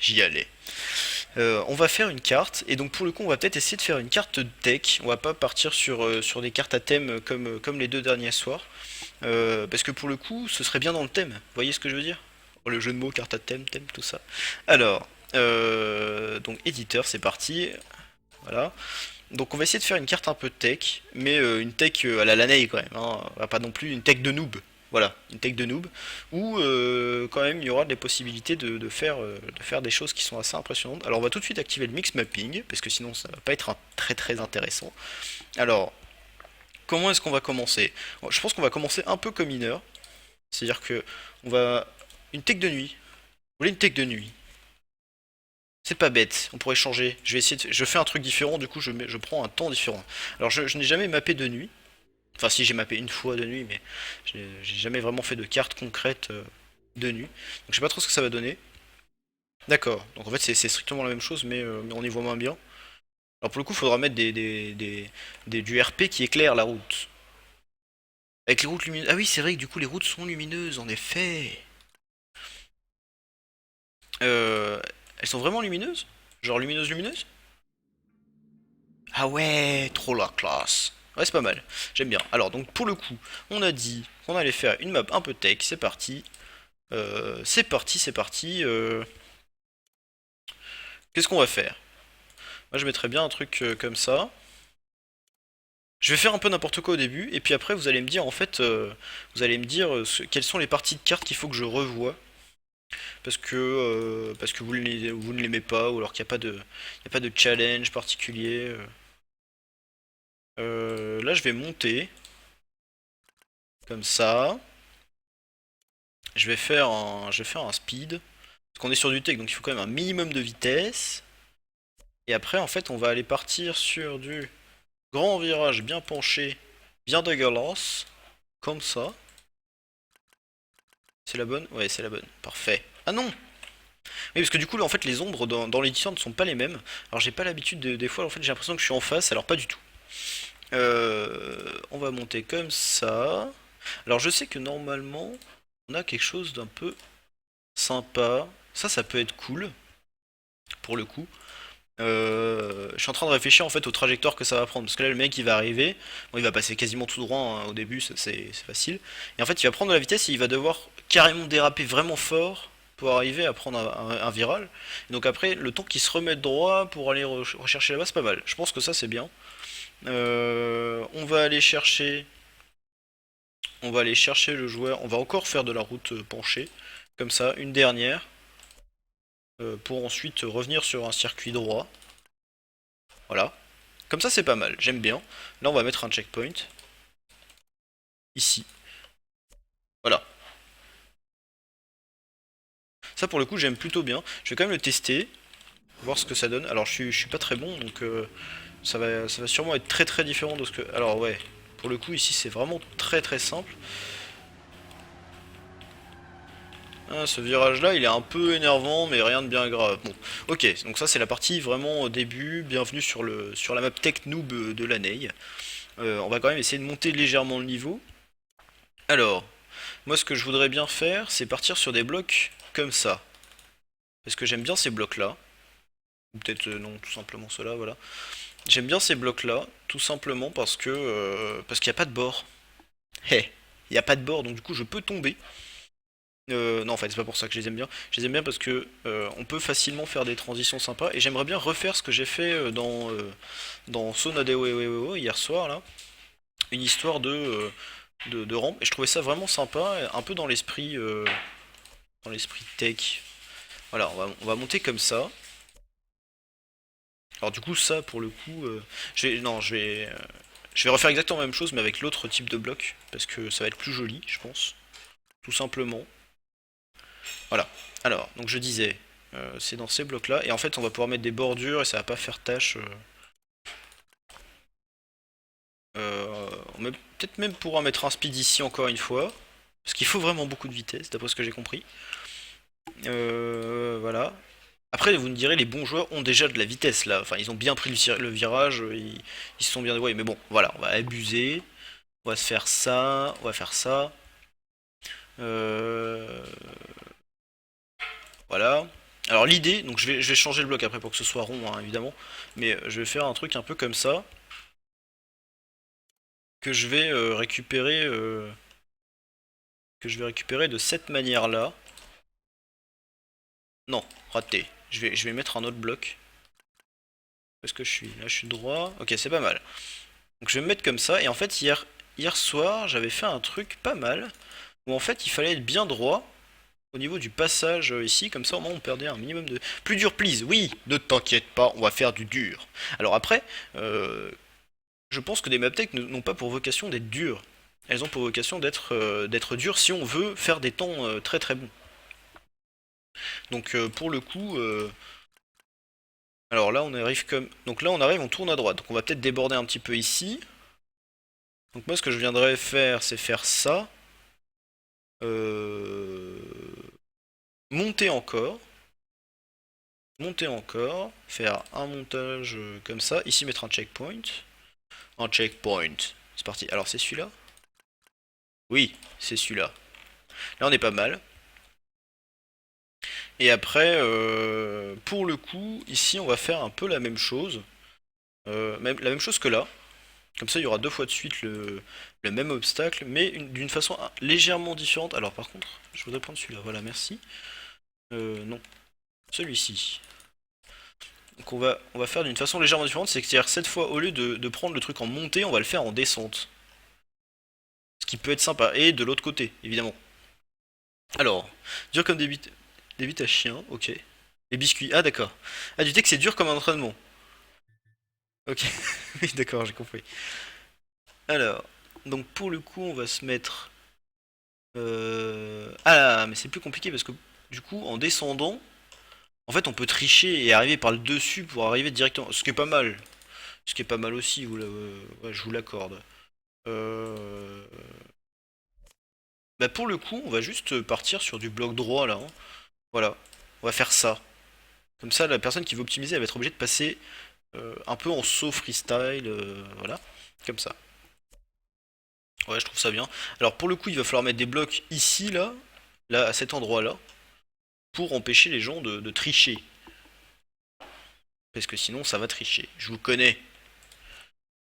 j'y allais. On va faire une carte, et donc pour le coup on va peut-être essayer de faire une carte de tech, on va pas partir sur des cartes à thème comme les deux derniers soirs, parce que pour le coup ce serait bien dans le thème, vous voyez ce que je veux dire? Oh, le jeu de mots, carte à thème, thème, tout ça. Alors, donc éditeur, c'est parti, voilà. Donc on va essayer de faire une carte un peu tech, mais une tech à la Lanei quand même, hein. Pas non plus une tech de noob. Voilà, une tech de noob, où quand même il y aura des possibilités de faire des choses qui sont assez impressionnantes. Alors on va tout de suite activer le mix mapping, parce que sinon ça va pas être très très intéressant. Alors, comment est-ce qu'on va commencer? Bon, je pense qu'on va commencer un peu comme mineur, c'est-à-dire que on va... Une tech de nuit. Vous voulez une tech de nuit? C'est pas bête, on pourrait changer. Je vais essayer je fais un truc différent, du coup je prends un temps différent. Alors je n'ai jamais mappé de nuit. Enfin si j'ai mappé une fois de nuit, mais j'ai jamais vraiment fait de carte concrète de nuit. Donc je sais pas trop ce que ça va donner. D'accord, donc en fait c'est strictement la même chose, mais on y voit moins bien. Alors pour le coup, il faudra mettre du RP qui éclaire la route. Avec les routes lumineuses. Ah oui, c'est vrai que du coup les routes sont lumineuses, en effet. Euh, Elles sont vraiment lumineuses? Genre lumineuses lumineuses? Ah ouais, trop la classe. Ouais, c'est pas mal. J'aime bien. Alors, donc pour le coup, on a dit qu'on allait faire une map un peu tech. C'est parti. C'est parti, c'est parti. Qu'est-ce qu'on va faire? Moi, je mettrais bien un truc comme ça. Je vais faire un peu n'importe quoi au début, et puis après, vous allez me dire, en fait, vous allez me dire quelles sont les parties de cartes qu'il faut que je revoie. Parce que vous ne l'aimez pas, ou alors qu'il n'y a pas il y a pas de challenge particulier. Là, je vais monter, comme ça. Je vais faire un speed. Parce qu'on est sur du tech, donc il faut quand même un minimum de vitesse. Et après, en fait, on va aller partir sur du grand virage bien penché, bien dégueulasse. Comme ça. C'est la bonne? Ouais, c'est la bonne. Parfait. Ah non! Oui, parce que du coup, là, en fait, les ombres dans l'édition ne sont pas les mêmes. Alors, j'ai pas l'habitude des fois, en fait, j'ai l'impression que je suis en face, alors pas du tout. On va monter comme ça. Alors, je sais que normalement, on a quelque chose d'un peu sympa. Ça peut être cool, pour le coup. Je suis en train de réfléchir en fait aux trajectoires que ça va prendre parce que là le mec il va arriver, bon, il va passer quasiment tout droit hein, au début c'est facile et en fait il va prendre de la vitesse et il va devoir carrément déraper vraiment fort pour arriver à prendre un viral et donc après le temps qu'il se remette droit pour aller rechercher là-bas c'est pas mal, je pense que ça c'est bien. On va aller chercher le joueur, on va encore faire de la route penchée comme ça une dernière pour ensuite revenir sur un circuit droit, voilà. Comme ça, c'est pas mal, j'aime bien. Là, on va mettre un checkpoint. Ici. Voilà. Ça, pour le coup, j'aime plutôt bien. Je vais quand même le tester, voir ce que ça donne. Alors, je suis pas très bon, donc ça va sûrement être très très différent de ce que... Alors, ouais. Pour le coup, ici, c'est vraiment très très simple. Ah, ce virage-là, il est un peu énervant, mais rien de bien grave. Bon, ok, donc ça, c'est la partie vraiment au début. Bienvenue sur la map Tech Noob de l'année. On va quand même essayer de monter légèrement le niveau. Alors, moi, ce que je voudrais bien faire, c'est partir sur des blocs comme ça. Parce que j'aime bien ces blocs-là. Ou peut-être non, tout simplement ceux-là, voilà. J'aime bien ces blocs-là, tout simplement parce qu'il n'y a pas de bord. Hé, il n'y a pas de bord, donc du coup, je peux tomber. Non, en fait, c'est pas pour ça que je les aime bien. Je les aime bien parce que on peut facilement faire des transitions sympas. Et j'aimerais bien refaire ce que j'ai fait dans Sona de Wewewewo hier soir, là. Une histoire de rampe. Et je trouvais ça vraiment sympa, un peu dans l'esprit tech. Voilà, on va monter comme ça. Alors du coup ça pour le coup, non je vais refaire exactement la même chose mais avec l'autre type de bloc parce que ça va être plus joli je pense, tout simplement. Voilà. Alors donc je disais, c'est dans ces blocs là et en fait on va pouvoir mettre des bordures et ça va pas faire tâche. On peut-être même pouvoir mettre un speed ici encore une fois parce qu'il faut vraiment beaucoup de vitesse d'après ce que j'ai compris. Voilà. Après, vous me direz, les bons joueurs ont déjà de la vitesse là. Enfin, ils ont bien pris le virage, ils se sont bien débrouillés. Mais bon, voilà, on va abuser. On va se faire ça. On va faire ça. Euh, voilà. Alors l'idée, donc je vais changer le bloc après pour que ce soit rond, hein, évidemment, mais je vais faire un truc un peu comme ça, que je vais récupérer, de cette manière-là. Non, raté. Je vais mettre un autre bloc. Où est-ce que je suis? Là, je suis droit. Ok, c'est pas mal. Donc je vais me mettre comme ça. Et en fait, hier soir, j'avais fait un truc pas mal. Où en fait, il fallait être bien droit au niveau du passage ici. Comme ça, au moins, on perdait un minimum de... Plus dur, please. Oui, ne t'inquiète pas, on va faire du dur. Alors après, je pense que des map tech n'ont pas pour vocation d'être dures. Elles ont pour vocation d'être dures si on veut faire des temps très très bons. Donc pour le coup, alors là on arrive comme, donc là on arrive, on tourne à droite. Donc on va peut-être déborder un petit peu ici. Donc moi ce que je viendrais faire, c'est faire ça, euh, monter encore, faire un montage comme ça. Ici mettre un checkpoint, C'est parti. Alors c'est celui-là? Oui, c'est celui-là. Là on est pas mal. Et après, pour le coup, ici on va faire un peu la même chose. La même chose que là. Comme ça, il y aura deux fois de suite le même obstacle, mais d'une façon légèrement différente. Alors par contre, je voudrais prendre celui-là. Voilà, merci. Non, celui-ci. Donc on va faire d'une façon légèrement différente. C'est-à-dire cette fois, au lieu de prendre le truc en montée, on va le faire en descente. Ce qui peut être sympa. Et de l'autre côté, évidemment. Alors, dur comme des bites à chien, ok. Les biscuits, ah d'accord. Ah, du texte c'est dur comme un entraînement. Ok, oui d'accord, j'ai compris. Alors, donc pour le coup, on va se mettre... Ah, mais c'est plus compliqué parce que du coup, en descendant, en fait, on peut tricher et arriver par le dessus pour arriver directement. Ce qui est pas mal. Ce qui est pas mal aussi, ouais, je vous l'accorde. Euh... Bah pour le coup, on va juste partir sur du bloc droit là, hein. Voilà, on va faire ça. Comme ça, la personne qui veut optimiser, elle va être obligée de passer un peu en saut freestyle, voilà, comme ça. Ouais, je trouve ça bien. Alors pour le coup, il va falloir mettre des blocs ici, là, à cet endroit-là, pour empêcher les gens de tricher. Parce que sinon, ça va tricher. Je vous connais.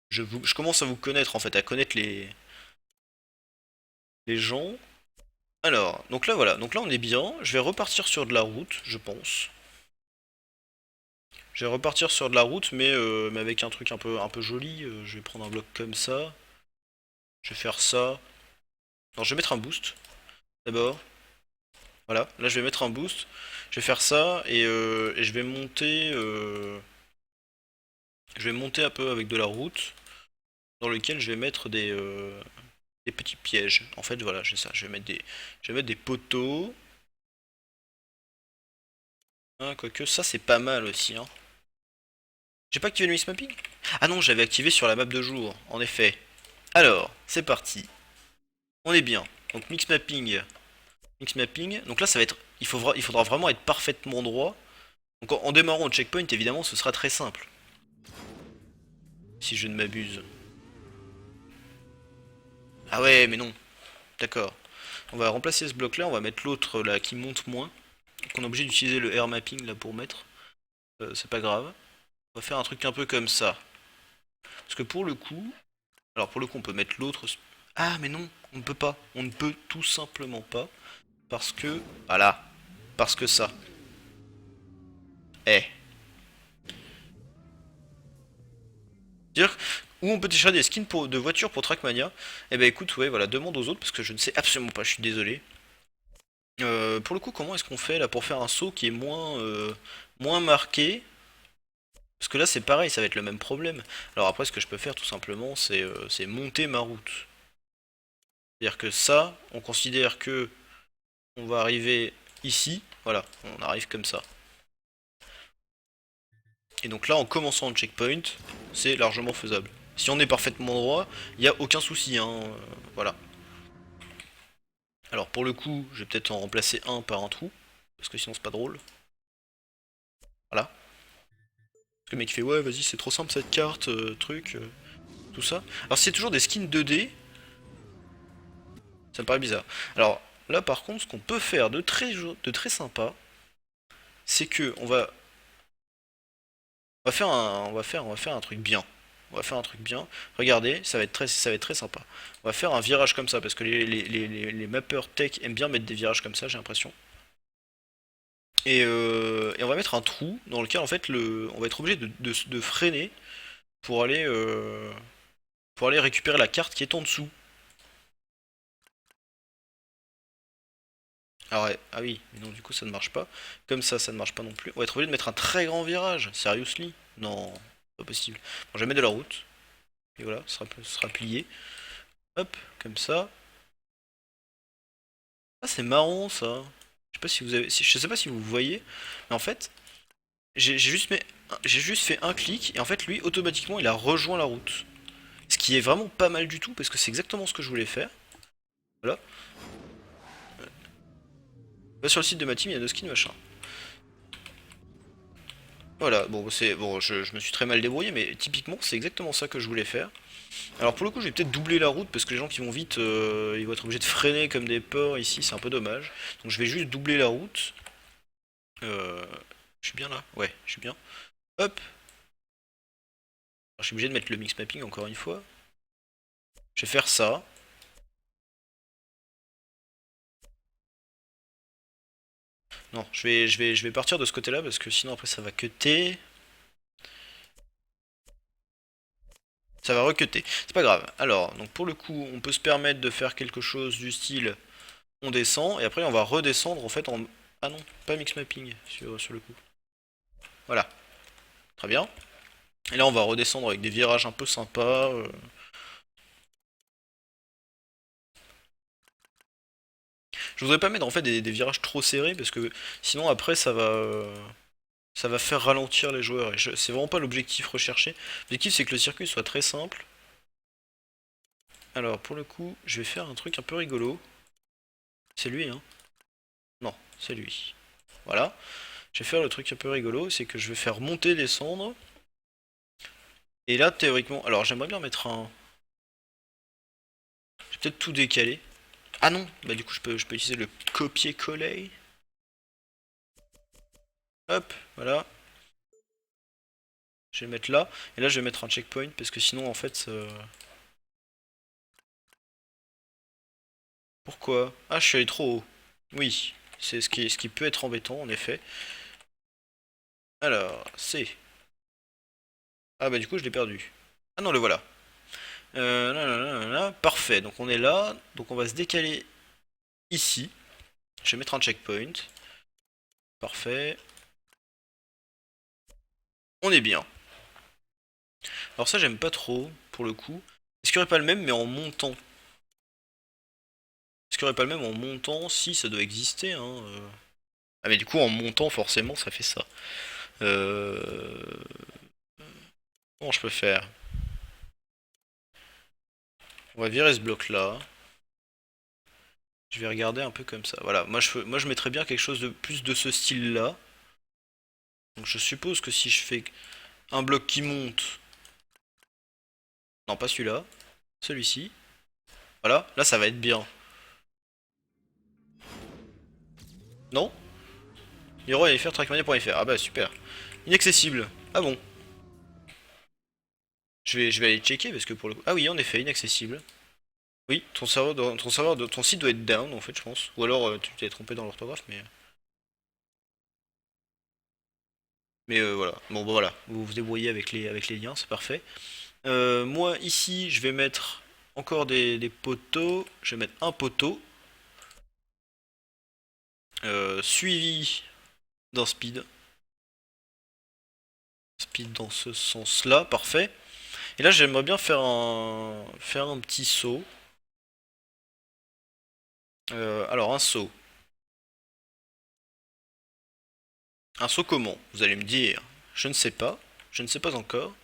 Je commence à vous connaître, en fait, à connaître les gens. Alors, donc là, voilà. Donc là, on est bien. Je vais repartir sur de la route, je pense. Je vais repartir sur de la route, mais avec un truc un peu joli. Je vais prendre un bloc comme ça. Je vais faire ça. Alors, je vais mettre un boost, d'abord. Voilà, là, je vais mettre un boost. Je vais faire ça, et je vais monter... je vais monter un peu avec de la route, dans lequel je vais mettre des petits pièges. En fait, voilà, j'ai ça. Je vais mettre des poteaux. Hein, quoique, ça c'est pas mal aussi. Hein. J'ai pas activé le mix mapping? Ah non, j'avais activé sur la map de jour, en effet. Alors, c'est parti. On est bien. Donc mix mapping. Mix mapping. Donc là, ça va être. Il faudra vraiment être parfaitement droit. Donc en démarrant au checkpoint, évidemment, ce sera très simple. Si je ne m'abuse. Ah ouais, mais non. D'accord. On va remplacer ce bloc là, on va mettre l'autre là qui monte moins. Donc on est obligé d'utiliser le air mapping là pour mettre. C'est pas grave. On va faire un truc un peu comme ça. Parce que pour le coup... Alors pour le coup on peut mettre l'autre... Ah mais non, on ne peut pas. On ne peut tout simplement pas. Parce que... Voilà. Parce que ça. Eh. Dire où on peut télécharger des skins de voitures pour Trackmania. Eh ben écoute, ouais, voilà, demande aux autres parce que je ne sais absolument pas, je suis désolé. Pour le coup, comment est-ce qu'on fait là pour faire un saut qui est moins marqué? Parce que là c'est pareil, ça va être le même problème. Alors après ce que je peux faire tout simplement c'est monter ma route. C'est-à-dire que ça, on considère que on va arriver ici, voilà, on arrive comme ça. Et donc là en commençant le checkpoint, c'est largement faisable. Si on est parfaitement droit, il n'y a aucun souci, hein, voilà. Alors pour le coup, je vais peut-être en remplacer un par un trou, parce que sinon c'est pas drôle. Voilà. Parce que le mec fait ouais vas-y c'est trop simple cette carte, truc, tout ça. Alors c'est toujours des skins 2D, ça me paraît bizarre. Alors là par contre, ce qu'on peut faire de très sympa, c'est que on va faire un truc bien. On va faire un truc bien. Regardez, ça va être très sympa. On va faire un virage comme ça parce que les mappeurs tech aiment bien mettre des virages comme ça, j'ai l'impression. Et on va mettre un trou dans lequel en fait on va être obligé de freiner pour pour aller récupérer la carte qui est en dessous. Ah ouais, ah oui, mais non, du coup ça ne marche pas. Comme ça ne marche pas non plus. On va être obligé de mettre un très grand virage. Seriously? Non, pas possible. Bon, je vais mettre de la route. Et voilà, ce sera plié. Hop, comme ça. Ah, c'est marrant ça. Je sais pas si vous avez, je sais pas si vous voyez, mais en fait, j'ai juste fait un clic et en fait lui automatiquement il a rejoint la route. Ce qui est vraiment pas mal du tout parce que c'est exactement ce que je voulais faire. Voilà. Va sur le site de ma team, il y a nos skins machin. Voilà, bon c'est bon, je me suis très mal débrouillé, mais typiquement c'est exactement ça que je voulais faire. Alors pour le coup, je vais peut-être doubler la route parce que les gens qui vont vite, ils vont être obligés de freiner comme des porcs ici, c'est un peu dommage. Donc je vais juste doubler la route. Euh, je suis bien là? Ouais, je suis bien. Hop. Alors, je suis obligé de mettre le mix mapping encore une fois. Je vais faire ça. Non, je vais partir de ce côté-là parce que sinon après ça va cutter. Ça va recutter. C'est pas grave. Alors, donc pour le coup, on peut se permettre de faire quelque chose du style on descend et après on va redescendre en fait en. Ah non, pas mix mapping sur le coup. Voilà, très bien. Et là on va redescendre avec des virages un peu sympas. Je voudrais pas mettre en fait des virages trop serrés parce que sinon après ça va faire ralentir les joueurs et c'est vraiment pas l'objectif recherché. L'objectif c'est que le circuit soit très simple. Alors pour le coup, je vais faire un truc un peu rigolo. C'est lui, hein? Non, c'est lui. Voilà. Je vais faire le truc un peu rigolo, c'est que je vais faire monter, descendre. Et là, théoriquement, alors j'aimerais bien mettre un. Je vais peut-être tout décaler. Ah non, bah du coup je peux utiliser le copier-coller. Hop, voilà. Je vais mettre là. Et là je vais mettre un checkpoint parce que sinon en fait. Pourquoi? Ah, je suis allé trop haut. Oui, c'est ce qui peut être embêtant en effet. Alors, c'est. Ah bah du coup je l'ai perdu. Ah non, le voilà. Là, là, là, là, là. Parfait, donc on est là. Donc on va se décaler ici. Je vais mettre un checkpoint. Parfait. On est bien. Alors ça j'aime pas trop, pour le coup. Est-ce qu'il n'y aurait pas le même mais en montant? Est-ce qu'il n'y aurait pas le même en montant? Si, ça doit exister, hein. Ah mais du coup en montant forcément ça fait ça. Euh... Comment je peux faire? On va virer ce bloc là. Je vais regarder un peu comme ça. Voilà, moi je mettrais bien quelque chose de plus de ce style là. Donc je suppose que si je fais un bloc qui monte... Non, pas celui-là. Celui-ci. Voilà, là ça va être bien. Non? Leroy allait faire trackmania.fr. Ah bah super. Inaccessible. Ah bon. Je vais aller checker parce que pour le coup. Ah oui, en effet, inaccessible. Oui, ton site doit être down en fait, je pense. Ou alors tu t'es trompé dans l'orthographe, mais voilà. Bon, bah, voilà, vous vous débrouillez avec les liens, c'est parfait. Moi ici, je vais mettre encore des poteaux. Je vais mettre un poteau suivi d'un speed. Speed dans ce sens-là, parfait. Et là, j'aimerais bien faire un petit saut. Alors un saut. Un saut comment? Vous allez me dire. Je ne sais pas. Je ne sais pas encore.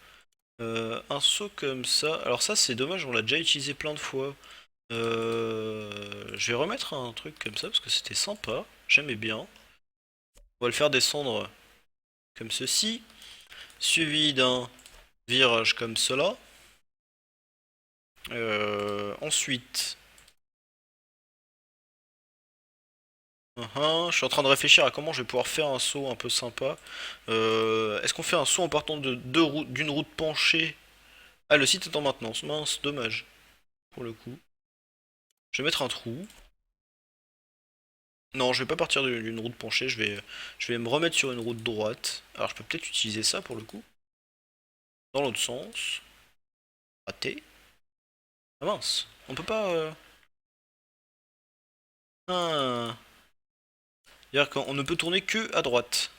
Un saut comme ça. Alors ça c'est dommage, on l'a déjà utilisé plein de fois. Je vais remettre un truc comme ça parce que c'était sympa. J'aimais bien. On va le faire descendre comme ceci. Suivi d'un virage comme cela. Ensuite, Je suis en train de réfléchir à comment je vais pouvoir faire un saut un peu sympa. Est-ce qu'on fait un saut en partant de d'une route penchée? Ah, le site est en maintenance. Mince, dommage. Pour le coup. Je vais mettre un trou. Non, je vais pas partir d'une route penchée. Je vais me remettre sur une route droite. Alors, je peux peut-être utiliser ça pour le coup. Dans l'autre sens. Raté. Ah mince. On peut pas. Ah. C'est-à-dire qu'on ne peut tourner que à droite.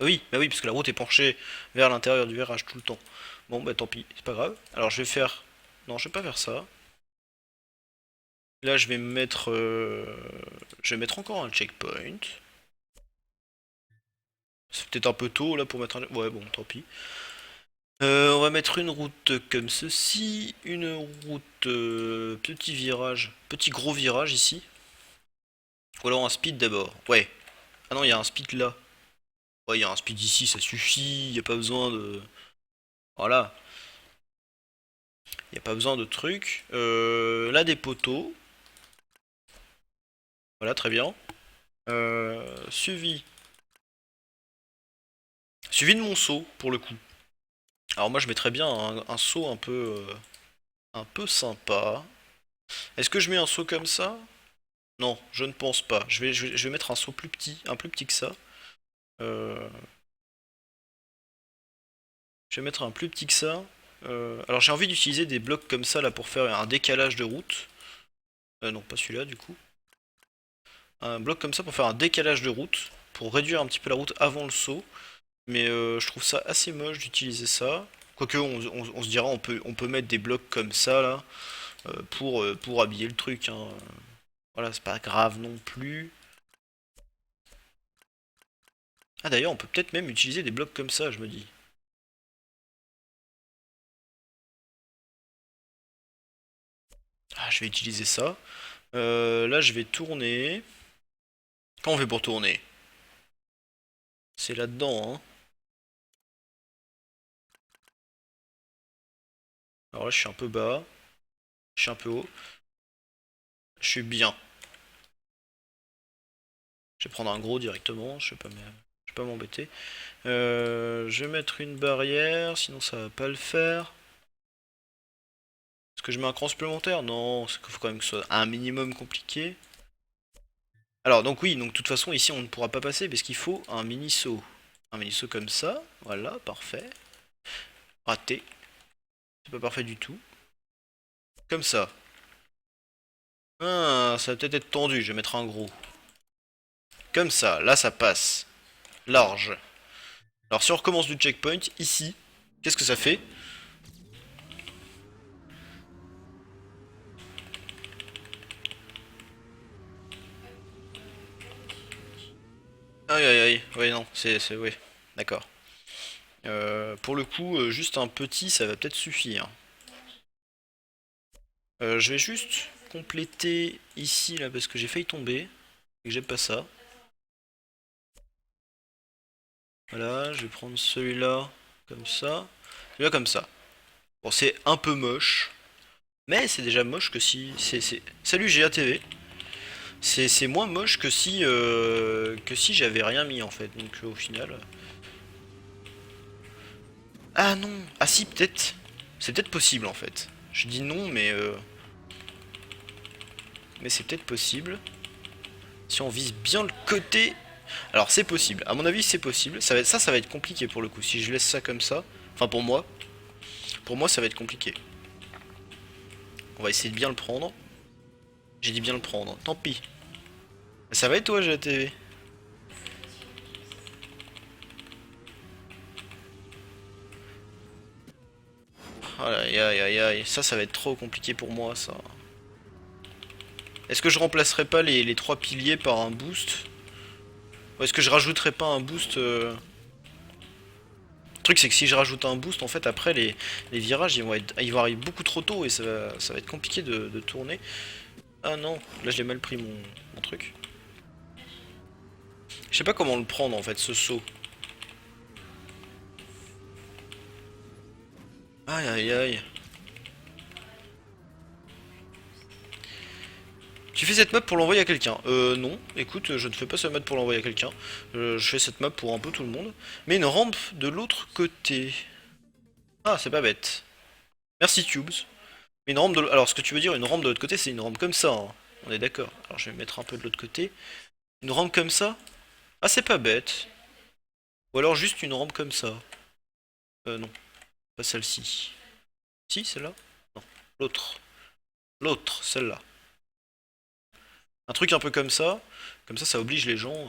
Oui, bah oui, parce que la route est penchée vers l'intérieur du virage tout le temps. Bon, bah tant pis, c'est pas grave. Alors je vais faire... Non, je vais pas faire ça. Là, je vais me mettre... Je vais mettre encore un checkpoint. C'est peut-être un peu tôt, là, pour mettre un... Ouais, bon, tant pis. On va mettre une route comme ceci. Une route... petit virage. Petit gros virage, ici. Ou alors un speed d'abord. Ouais. Ah non, il y a un speed là. Ouais, il y a un speed ici, ça suffit. Il n'y a pas besoin de... Voilà. Il n'y a pas besoin de trucs. Là, des poteaux. Voilà, très bien. Suivi. Suivi de mon saut, pour le coup. Alors moi, je mettrais bien un saut un peu sympa. Est-ce que je mets un saut comme ça? Non, je ne pense pas. Je vais mettre un saut plus petit, un plus petit que ça. Euh, je vais mettre un plus petit que ça. Alors j'ai envie d'utiliser des blocs comme ça là pour faire un décalage de route. Non, pas celui-là du coup. Un bloc comme ça pour faire un décalage de route, pour réduire un petit peu la route avant le saut. Mais je trouve ça assez moche d'utiliser ça. Quoique on se dira on peut mettre des blocs comme ça là pour habiller le truc. Hein. Voilà, c'est pas grave non plus. Ah d'ailleurs on peut peut-être même utiliser des blocs comme ça, je me dis. Ah je vais utiliser ça. Là je vais tourner. Comment on fait pour tourner? C'est là-dedans, hein. Alors là je suis un peu bas, je suis un peu haut. Je suis bien. Je vais prendre un gros directement, je vais pas m'embêter. Je vais mettre une barrière, sinon ça va pas le faire. Est-ce que je mets un cran supplémentaire? Non, c'est qu'il faut quand même que ce soit un minimum compliqué. Alors donc oui, donc de toute façon ici on ne pourra pas passer parce qu'il faut un mini saut. Un mini saut comme ça, voilà, parfait. Raté, c'est pas parfait du tout. Comme ça. Ah, ça va peut-être être tendu, je vais mettre un gros. Comme ça, là ça passe. Large. Alors si on recommence du checkpoint, ici, qu'est-ce que ça fait? Aïe aïe aïe, ouais non, ouais, d'accord. Pour le coup, juste un petit, ça va peut-être suffire. Je vais juste compléter ici, là, parce que j'ai failli tomber, et que j'aime pas ça. Voilà, je vais prendre celui-là, comme ça. Celui-là, comme ça. Bon, c'est un peu moche, mais c'est déjà moche que si... Salut GATV. C'est moins moche que si j'avais rien mis, en fait, donc au final... Ah non. Ah si, peut-être. C'est peut-être possible, en fait. Je dis non, mais c'est peut-être possible. Si on vise bien le côté... Alors c'est possible, à mon avis c'est possible. Ça va être compliqué pour le coup. Si je laisse ça comme ça, enfin pour moi ça va être compliqué. On va essayer de bien le prendre. J'ai dit bien le prendre, tant pis. Ça va et toi GTV? Aïe aïe aïe aïe, ça va être trop compliqué pour moi ça. Est-ce que je remplacerai pas les trois piliers par un boost? Ou est-ce que je rajouterai pas un boost Le truc c'est que si je rajoute un boost en fait après les virages ils vont arriver beaucoup trop tôt et ça va être compliqué de tourner. Ah non, là je l'ai mal pris mon truc. Je sais pas comment le prendre en fait ce saut. Aïe aïe aïe. Tu fais cette map pour l'envoyer à quelqu'un? Non, écoute, je ne fais pas cette map pour l'envoyer à quelqu'un. Je fais cette map pour un peu tout le monde. Mais une rampe de l'autre côté. Ah, c'est pas bête. Merci Tubes. Mais une rampe de... Alors, ce que tu veux dire, une rampe de l'autre côté, c'est une rampe comme ça, hein. On est d'accord. Alors, je vais me mettre un peu de l'autre côté. Une rampe comme ça? Ah, c'est pas bête. Ou alors juste une rampe comme ça. Non, pas celle-ci. Si, celle-là? Non, l'autre. L'autre, celle-là. Un truc un peu comme ça. Comme ça oblige les gens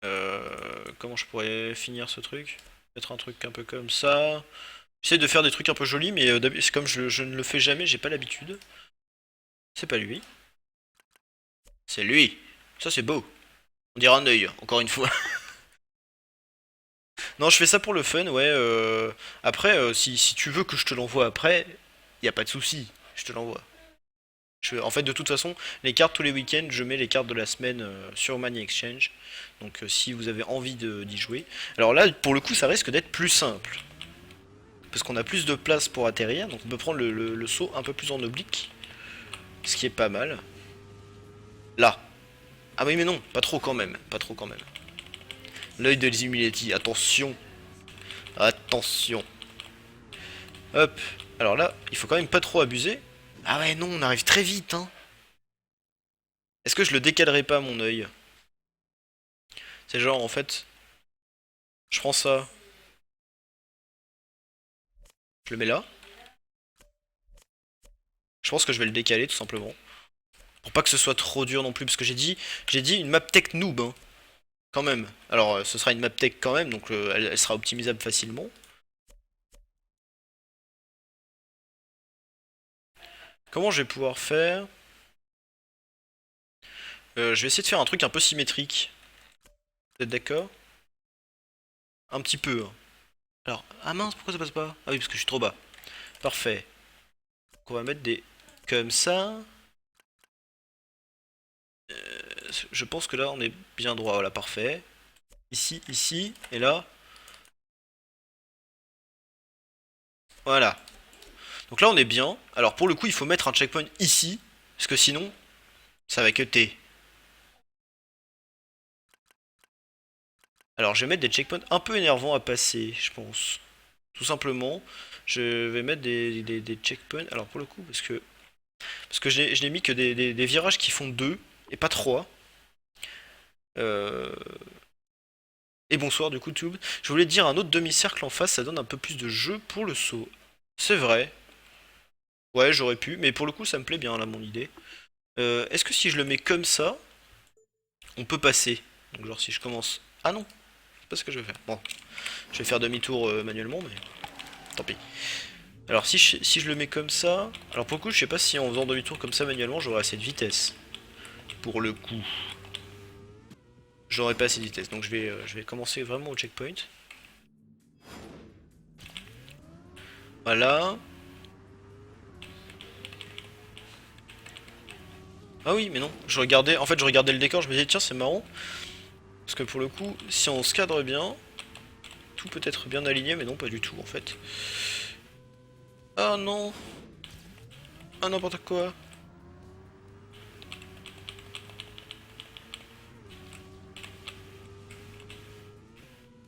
à... comment je pourrais finir ce truc? Mettre un truc un peu comme ça. J'essaie de faire des trucs un peu jolis, mais c'est comme je ne le fais jamais, j'ai pas l'habitude. C'est pas lui. C'est lui. Ça c'est beau. On dirait un œil, encore une fois. Non, je fais ça pour le fun, ouais. Après, si tu veux que je te l'envoie après, y a pas de souci, je te l'envoie. En fait, de toute façon, les cartes tous les week-ends, je mets les cartes de la semaine sur Money Exchange. Donc, si vous avez envie d'y jouer. Alors là, pour le coup, ça risque d'être plus simple. Parce qu'on a plus de place pour atterrir, donc on peut prendre le saut un peu plus en oblique. Ce qui est pas mal. Là. Ah oui, mais non, pas trop quand même. Pas trop quand même. L'œil de Zimileti, attention. Attention. Hop. Alors là, il faut quand même pas trop abuser. Ah ouais, non, on arrive très vite, hein. Est-ce que je le décalerai pas, mon œil? C'est genre, en fait, je prends ça, je le mets là. Je pense que je vais le décaler, tout simplement. Pour pas que ce soit trop dur non plus, parce que j'ai dit une map tech noob, hein, quand même. Alors, ce sera une map tech quand même, donc elle sera optimisable facilement. Comment je vais pouvoir faire? Je vais essayer de faire un truc un peu symétrique. Vous êtes d'accord? Un petit peu, hein. Alors, ah mince, pourquoi ça passe pas? Ah oui, parce que je suis trop bas. Parfait. Donc on va mettre des... comme ça. Je pense que là, on est bien droit. Voilà, parfait. Ici, ici, et là. Voilà. Donc là, on est bien. Alors, pour le coup, il faut mettre un checkpoint ici. Parce que sinon, ça va que T. Alors, je vais mettre des checkpoints un peu énervants à passer, je pense. Tout simplement, je vais mettre des checkpoints. Alors, pour le coup, parce que je n'ai mis que des virages qui font 2 et pas 3. Euh, Et bonsoir du coup Tube. Je voulais te dire un autre demi-cercle en face, ça donne un peu plus de jeu pour le saut. C'est vrai. Ouais, j'aurais pu, mais pour le coup ça me plaît bien là mon idée. Est-ce que si je le mets comme ça, on peut passer? Donc genre si je commence... Ah non, c'est pas ce que je vais faire. Bon, je vais faire demi-tour manuellement, mais tant pis. Alors si je le mets comme ça... Alors pour le coup je sais pas si en faisant demi-tour comme ça manuellement j'aurai assez de vitesse. Pour le coup. J'aurai pas assez de vitesse, donc je vais commencer vraiment au checkpoint. Voilà. Ah oui, mais non. En fait, je regardais le décor, je me disais, tiens, c'est marrant. Parce que pour le coup, si on se cadre bien, tout peut être bien aligné, mais non, pas du tout, en fait. Ah non. Ah n'importe quoi.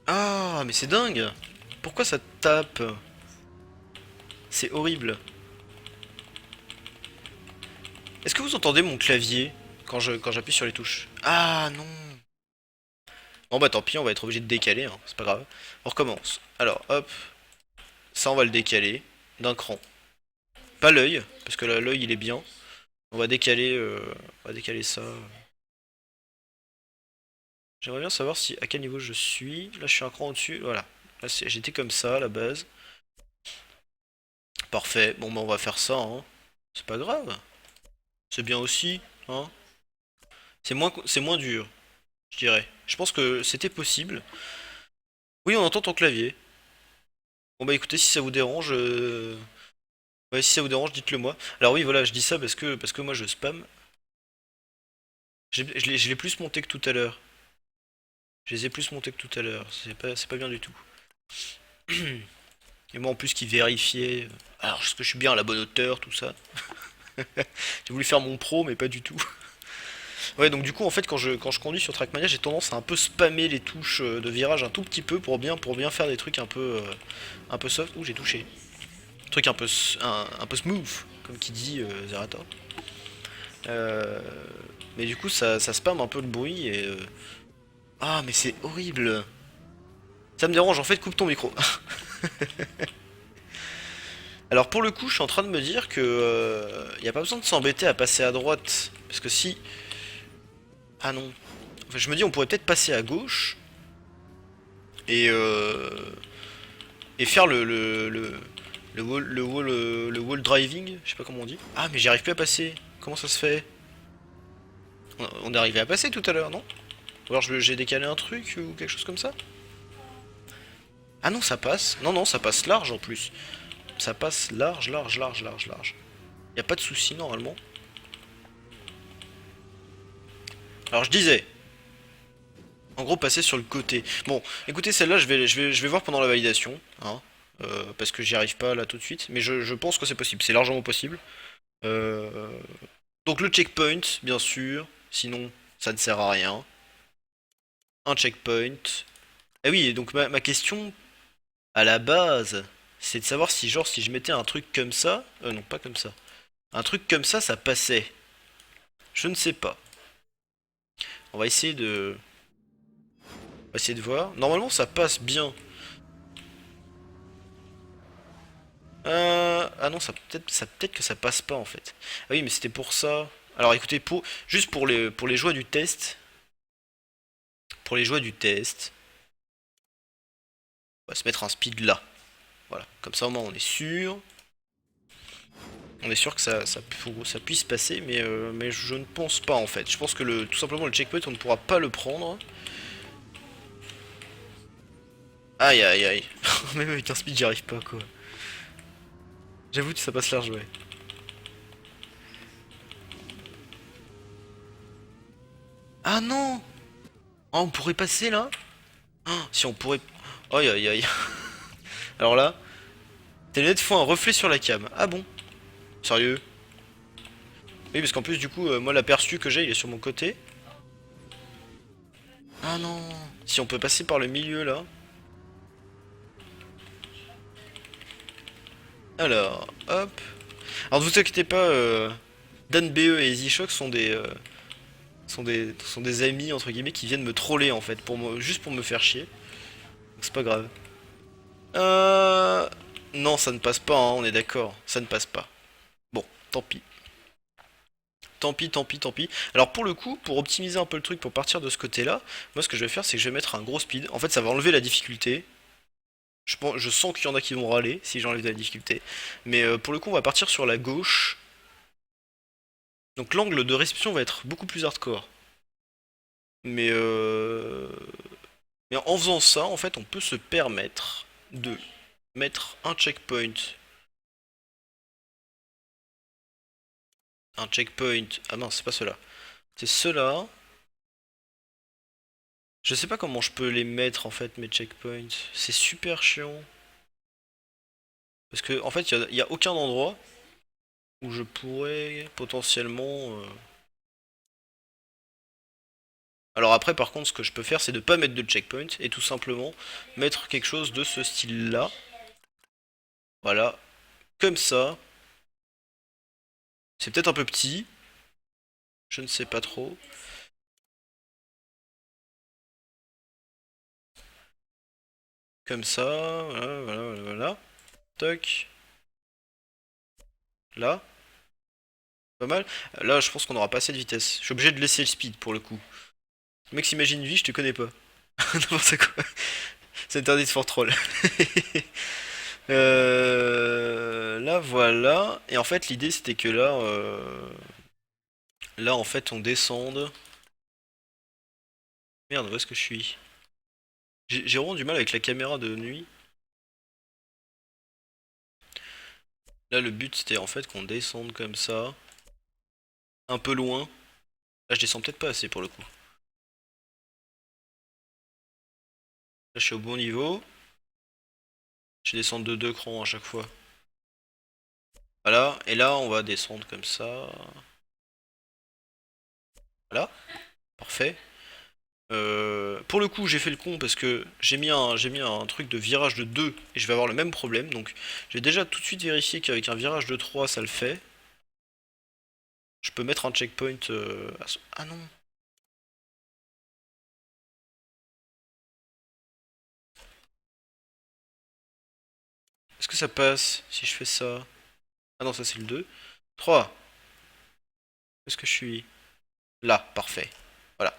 Ah, mais c'est dingue. Pourquoi ça tape? C'est horrible. Est-ce que vous entendez mon clavier quand j'appuie sur les touches? Ah non. Bon bah tant pis, on va être obligé de décaler, hein, c'est pas grave. On recommence. Alors, hop, ça on va le décaler d'un cran. Pas l'œil, parce que là l'œil il est bien. On va décaler ça. J'aimerais bien savoir si à quel niveau je suis. Là, je suis un cran au-dessus. Voilà. Là, j'étais comme ça à la base. Parfait. Bon, bah, on va faire ça, hein. C'est pas grave. C'est bien aussi, hein. C'est moins dur, je dirais. Je pense que c'était possible. Oui, on entend ton clavier. Bon, bah, écoutez, si ça vous dérange, ouais, si ça vous dérange, dites-le moi. Alors oui, voilà, je dis ça parce que moi, je spam. Je l'ai plus monté que tout à l'heure. Je les ai plus montés que tout à l'heure. C'est pas bien du tout. Et moi, en plus, qui vérifiait. Alors, est-ce que je suis bien à la bonne hauteur, tout ça. J'ai voulu faire mon pro, mais pas du tout. Ouais, donc du coup, en fait, quand je conduis sur Trackmania, j'ai tendance à un peu spammer les touches de virage un tout petit peu pour bien faire des trucs un peu soft. Ouh, j'ai touché. Truc un peu smooth, comme qui dit Zerata. Euh, mais du coup, ça spam un peu le bruit et. Ah, mais c'est horrible! Ça me dérange, en fait, coupe ton micro. Alors pour le coup, je suis en train de me dire que y a pas besoin de s'embêter à passer à droite, parce que si, ah non, enfin, je me dis on pourrait peut-être passer à gauche et faire le wall driving, je sais pas comment on dit. Ah mais j'y arrive plus à passer. Comment ça se fait? On est arrivé à passer tout à l'heure, non? Ou alors j'ai décalé un truc ou quelque chose comme ça? Ah non, ça passe. Non non, ça passe large en plus. Ça passe large, large, large, large, large. Y a pas de souci normalement. Alors je disais, en gros, passer sur le côté. Bon, écoutez, celle-là, je vais voir pendant la validation, hein, parce que j'y arrive pas là tout de suite. Mais je pense que c'est possible, c'est largement possible. Euh, donc le checkpoint, bien sûr. Sinon, ça ne sert à rien. Un checkpoint. Ah oui, et donc ma question à la base, c'est de savoir si genre si je mettais un truc comme ça, non pas comme ça, un truc comme ça passait. Je ne sais pas. On va essayer on va essayer de voir. Normalement, ça passe bien. Ah non, ça peut-être que ça passe pas en fait. Ah oui, mais c'était pour ça. Alors écoutez, juste pour les joies du test, pour les joies du test, on va se mettre un speed là. Voilà, comme ça au moins on est sûr que ça puisse passer, mais je ne pense pas en fait. Je pense que tout simplement le checkpoint, on ne pourra pas le prendre. Aïe aïe aïe. Même avec un speed, j'y arrive pas quoi. J'avoue que ça passe large, ouais. Ah non! Oh, on pourrait passer là? Ah, si on pourrait. Aïe aïe aïe. Alors là, tes lunettes font un reflet sur la cam. Ah bon? Sérieux? Oui, parce qu'en plus, du coup, moi, l'aperçu que j'ai, il est sur mon côté. Ah non! Si on peut passer par le milieu, là. Alors, hop. Alors, ne vous inquiétez pas, Dan BE et Easy Shock sont des amis, entre guillemets, qui viennent me troller, en fait, juste pour me faire chier. Donc, c'est pas grave. Euh... Non, ça ne passe pas, hein, on est d'accord. Ça ne passe pas. Bon, tant pis. Tant pis, tant pis, tant pis. Alors pour le coup, pour optimiser un peu le truc, pour partir de ce côté-là, moi ce que je vais faire, c'est que je vais mettre un gros speed. En fait, ça va enlever la difficulté. Je sens qu'il y en a qui vont râler si j'enlève de la difficulté. Mais pour le coup, on va partir sur la gauche. Donc l'angle de réception va être beaucoup plus hardcore. Mais, euh... mais en faisant ça, en fait, on peut se permettre de mettre un checkpoint. Un checkpoint. Ah non, c'est pas cela. C'est cela. Je sais pas comment je peux les mettre en fait, mes checkpoints. C'est super chiant. Parce que en fait, y a aucun endroit où je pourrais potentiellement. Alors après, par contre, ce que je peux faire, c'est de pas mettre de checkpoint et tout simplement mettre quelque chose de ce style-là. Voilà, comme ça. C'est peut-être un peu petit, je ne sais pas trop. Comme ça, voilà, voilà, voilà, voilà. Toc, là, pas mal. Là, je pense qu'on aura pas assez de vitesse. Je suis obligé de laisser le speed pour le coup. Le mec s'imagine une vie, je te connais pas. N'importe quoi. C'est interdit de fort troll. Là voilà. Et en fait l'idée c'était que là, là en fait on descende. Merde, où est-ce que je suis? J'ai vraiment du mal avec la caméra de nuit. Là le but c'était en fait qu'on descende comme ça. Un peu loin. Là je descends peut-être pas assez pour le coup. Là je suis au bon niveau. Je descends de 2 crans à chaque fois. Voilà, et là on va descendre comme ça. Voilà, parfait. Pour le coup, j'ai fait le con parce que j'ai mis un truc de virage de 2 et je vais avoir le même problème. Donc, j'ai déjà tout de suite vérifié qu'avec un virage de 3 ça le fait. Je peux mettre un checkpoint. Ah non! Est-ce que ça passe si je fais ça? Ah non, ça c'est le 2. 3. Est-ce que je suis là? Parfait. Voilà.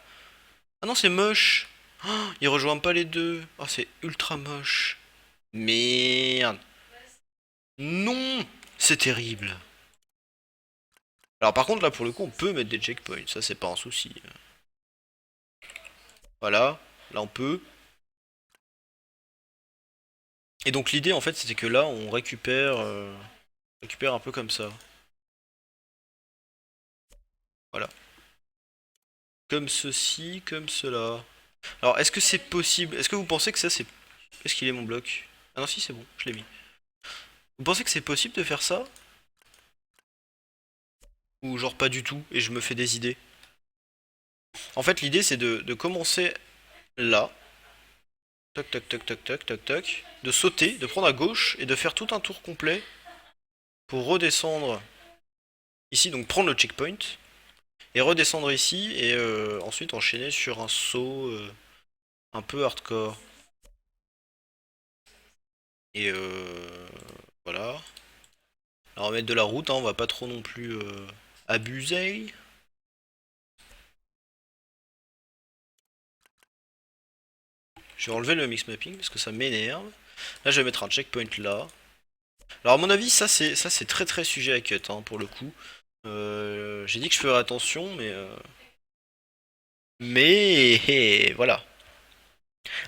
Ah non, c'est moche! Oh, il rejoint pas les deux. Oh, c'est ultra moche. Merde. Non! C'est terrible. Alors par contre là pour le coup on peut mettre des checkpoints, ça c'est pas un souci. Voilà, là on peut. Et donc l'idée en fait c'était que là on récupère un peu comme ça. Voilà. Comme ceci, comme cela. Alors est-ce que c'est possible? Est-ce que vous pensez que ça c'est... Est-ce qu'il est mon bloc? Ah non si c'est bon, je l'ai mis. Vous pensez que c'est possible de faire ça? Ou genre pas du tout et je me fais des idées? En fait l'idée c'est de commencer là. Toc toc toc toc toc toc toc. De sauter, de prendre à gauche et de faire tout un tour complet pour redescendre ici, donc prendre le checkpoint, et redescendre ici, et ensuite enchaîner sur un saut un peu hardcore. Et voilà. Alors on va mettre de la route, hein, on va pas trop non plus abuser. Je vais enlever le mix mapping parce que ça m'énerve. Là je vais mettre un checkpoint là. Alors à mon avis ça c'est très très sujet à cut hein, pour le coup. J'ai dit que je ferais attention mais voilà.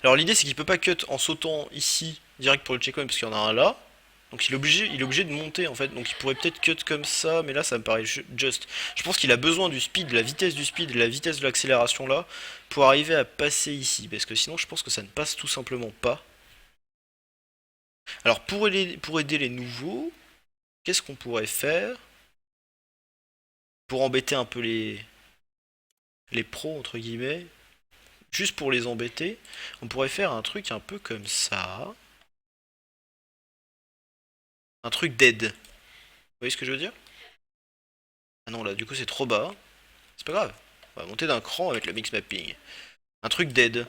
Alors l'idée c'est qu'il peut pas cut en sautant ici direct pour le checkpoint parce qu'il y en a un là. Donc il est obligé de monter en fait. Donc il pourrait peut-être cut comme ça, mais là ça me paraît juste. Je pense qu'il a besoin du speed, de la vitesse du speed, de la vitesse de l'accélération là, pour arriver à passer ici. Parce que sinon je pense que ça ne passe tout simplement pas. Alors pour aider les nouveaux, qu'est-ce qu'on pourrait faire pour embêter un peu les pros entre guillemets? Juste pour les embêter, on pourrait faire un truc un peu comme ça. Un truc d'aide. Vous voyez ce que je veux dire? Ah non là du coup c'est trop bas. C'est pas grave. On va monter d'un cran avec le mix mapping. Un truc d'aide.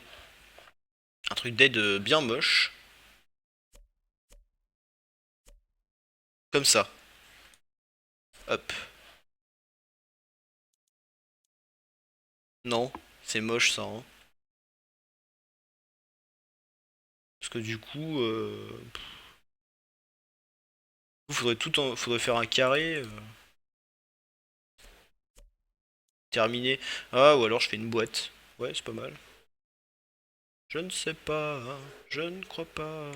Un truc d'aide bien moche. Comme ça. Hop. Non, c'est moche ça. Hein. Parce que du coup, faudrait faire un carré. Terminé. Ah, ou alors je fais une boîte. Ouais, c'est pas mal. Je ne sais pas. Je ne crois pas.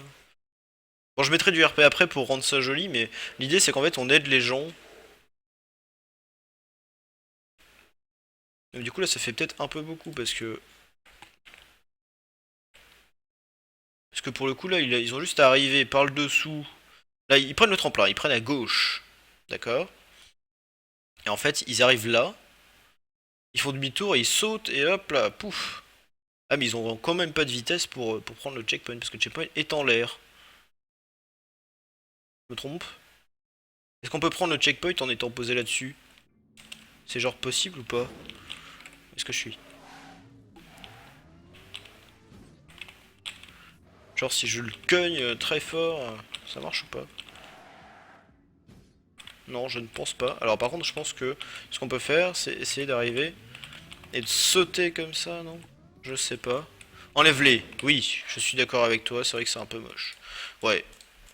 Bon, je mettrai du RP après pour rendre ça joli, mais l'idée c'est qu'en fait on aide les gens. Mais du coup là ça fait peut-être un peu beaucoup parce que... Parce que pour le coup là ils ont juste à arriver par le dessous. Là ils prennent le tremplin, ils prennent à gauche. D'accord? Et en fait ils arrivent là. Ils font demi-tour et ils sautent et hop là, pouf. Ah mais ils ont quand même pas de vitesse pour prendre le checkpoint parce que le checkpoint est en l'air. Je me trompe? Est-ce qu'on peut prendre le checkpoint en étant posé là-dessus? C'est genre possible ou pas? Est-ce que je suis? Genre si je le cogne très fort, ça marche ou pas? Non, je ne pense pas. Alors par contre, je pense que ce qu'on peut faire, c'est essayer d'arriver et de sauter comme ça, non? Je sais pas. Enlève-les. Oui, je suis d'accord avec toi, c'est vrai que c'est un peu moche. Ouais,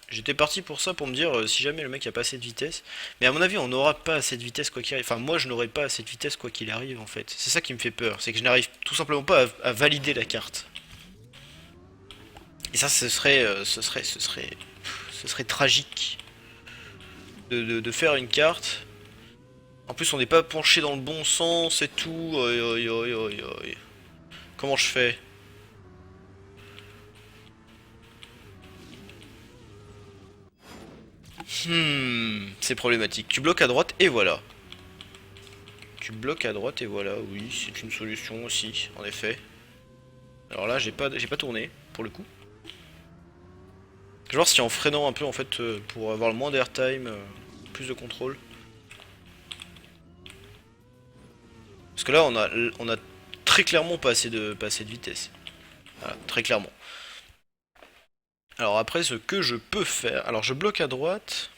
j'étais parti pour ça, pour me dire si jamais le mec a pas assez de vitesse. Mais à mon avis, on n'aura pas assez de vitesse quoi qu'il arrive. Enfin, moi, je n'aurai pas assez de vitesse quoi qu'il arrive en fait. C'est ça qui me fait peur. C'est que je n'arrive tout simplement pas à valider la carte. Et ça, ce serait tragique de faire une carte. En plus, on n'est pas penché dans le bon sens et tout. Comment je fais? C'est problématique. Tu bloques à droite et voilà. Tu bloques à droite et voilà, oui, c'est une solution aussi, en effet. Alors là, j'ai pas tourné, pour le coup. Je vais voir si en freinant un peu, en fait, pour avoir le moins d'airtime, plus de contrôle. Parce que là, on a très clairement pas assez de vitesse. Voilà, très clairement. Alors après, ce que je peux faire... Alors je bloque à droite.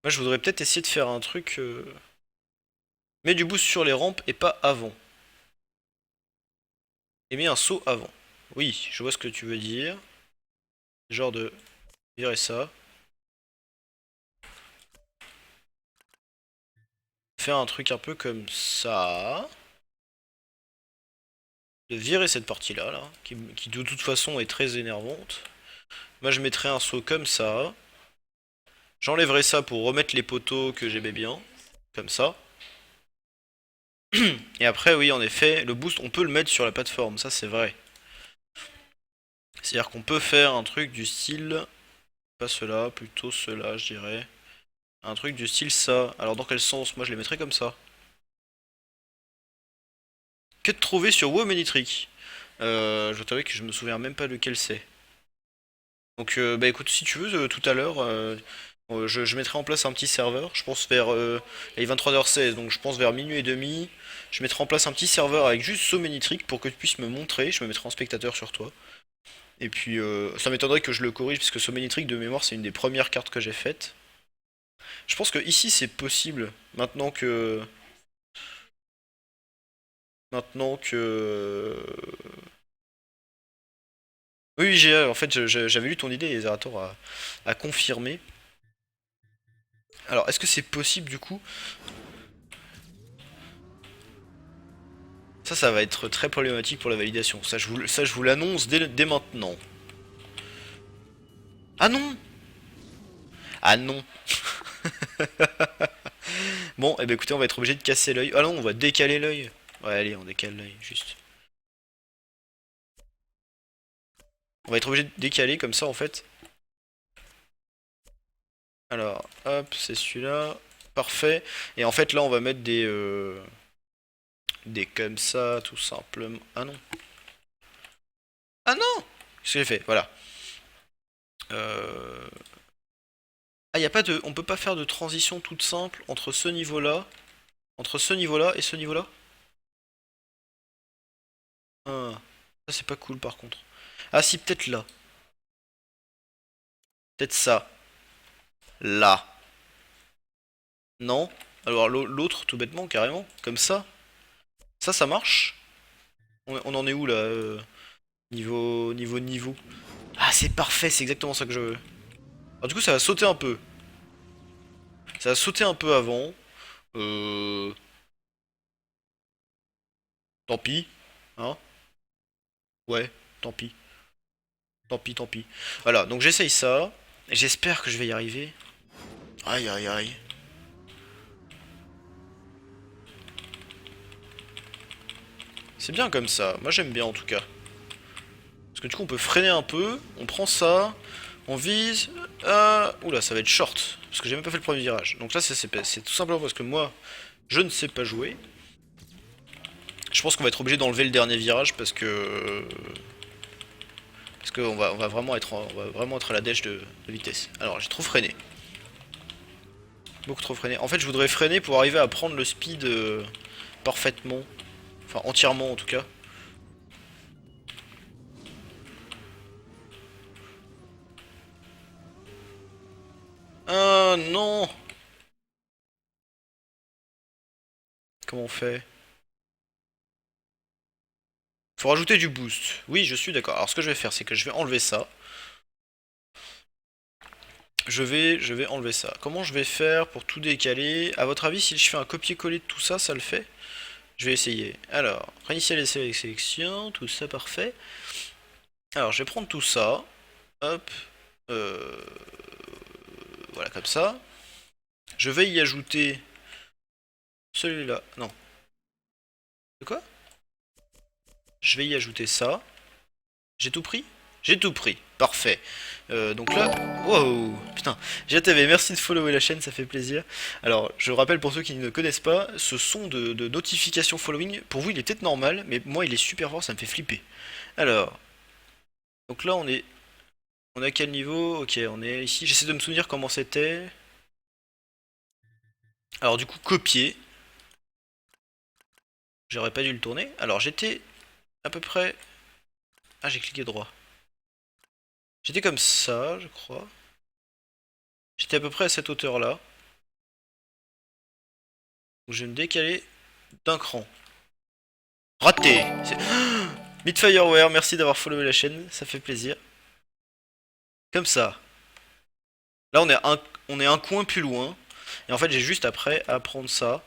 Moi, je voudrais peut-être essayer de faire un truc... Mets du boost sur les rampes et pas avant. Et mets un saut avant. Oui, je vois ce que tu veux dire. Genre de virer ça. Faire un truc un peu comme ça. De virer cette partie-là, là, qui de toute façon est très énervante. Moi, je mettrais un saut comme ça. J'enlèverai ça pour remettre les poteaux que j'aimais bien. Comme ça. Et après, oui, en effet, le boost, on peut le mettre sur la plateforme, ça c'est vrai. C'est-à-dire qu'on peut faire un truc du style... Pas cela, plutôt cela, je dirais. Un truc du style ça. Alors dans quel sens? Moi je les mettrais comme ça. Quête trouvée sur Womanitrick. Je t'avoue que je me souviens même pas lequel c'est. Donc bah écoute, si tu veux, tout à l'heure, je mettrai en place un petit serveur. Je pense vers... il est 23h16, donc je pense vers minuit et demi. Je mettrai en place un petit serveur avec juste Womanitrick pour que tu puisses me montrer. Je me mettrai en spectateur sur toi. Et puis ça m'étonnerait que je le corrige, puisque Womanitrick de mémoire c'est une des premières cartes que j'ai faites. Je pense que ici c'est possible, maintenant que... Maintenant que... Oui, oui, en fait, j'avais lu ton idée et Zerator a confirmé. Alors, est-ce que c'est possible du coup? Ça va être très problématique pour la validation. Ça, je vous l'annonce dès maintenant. Ah non! Ah non! Bon, eh ben écoutez, on va être obligé de casser l'œil. Ah non, on va décaler l'œil. Ouais, allez, on décale l'œil, juste. On va être obligé de décaler comme ça, en fait. Alors, hop, c'est celui-là. Parfait. Et en fait, là, on va mettre des comme ça, tout simplement. Ah non. Ah non! Qu'est-ce que j'ai fait? Voilà. Euh... Ah, y a pas de... On peut pas faire de transition toute simple entre ce niveau-là, et ce niveau-là? Ah, ça c'est pas cool par contre. Ah si, peut-être là. Peut-être ça. Là. Non? Alors l'autre, tout bêtement, carrément. Comme ça. Ça marche? On en est où là niveau. Ah, c'est parfait, c'est exactement ça que je veux. Alors du coup, ça va sauter un peu. Ça va sauter un peu avant. Euh... Tant pis. Hein? Ouais, tant pis. Tant pis, tant pis. Voilà, donc j'essaye ça. J'espère que je vais y arriver. Aïe, aïe, aïe. C'est bien comme ça. Moi, j'aime bien en tout cas. Parce que du coup, on peut freiner un peu. On prend ça. On vise. Oula, ça va être short. Parce que j'ai même pas fait le premier virage. Donc là, c'est tout simplement parce que moi, je ne sais pas jouer. Je pense qu'on va être obligé d'enlever le dernier virage parce que... Parce qu'on va vraiment être, à la dèche de vitesse. Alors, j'ai trop freiné. Beaucoup trop freiné. En fait, je voudrais freiner pour arriver à prendre le speed parfaitement. Enfin, entièrement en tout cas. Ah non! Comment on fait? Faut rajouter du boost. Oui, je suis d'accord. Alors ce que je vais faire, c'est que je vais enlever ça. Je vais enlever ça. Comment je vais faire pour tout décaler? À votre avis, si je fais un copier-coller de tout ça, ça le fait? Je vais essayer. Alors, réinitialiser les sélections, tout ça parfait. Alors, je vais prendre tout ça. Hop. Euh, voilà, comme ça. Je vais y ajouter celui-là. Non. De quoi? Je vais y ajouter ça. J'ai tout pris? J'ai tout pris. Parfait. Donc là... Wow. Putain. GTV, merci de follower la chaîne, ça fait plaisir. Alors, je rappelle pour ceux qui ne connaissent pas, ce son de notification following, pour vous il est peut-être normal, mais moi il est super fort, ça me fait flipper. Alors... Donc là on est... On est à quel niveau? Ok, on est ici. J'essaie de me souvenir comment c'était. Alors du coup, copier. J'aurais pas dû le tourner. Alors j'étais à peu près... Ah, j'ai cliqué droit. J'étais comme ça, je crois. J'étais à peu près à cette hauteur-là. Donc je vais me décaler d'un cran. Raté. Midfireware, merci d'avoir followé la chaîne, ça fait plaisir. Comme ça. Là on est un coin plus loin. Et en fait j'ai juste après à prendre ça.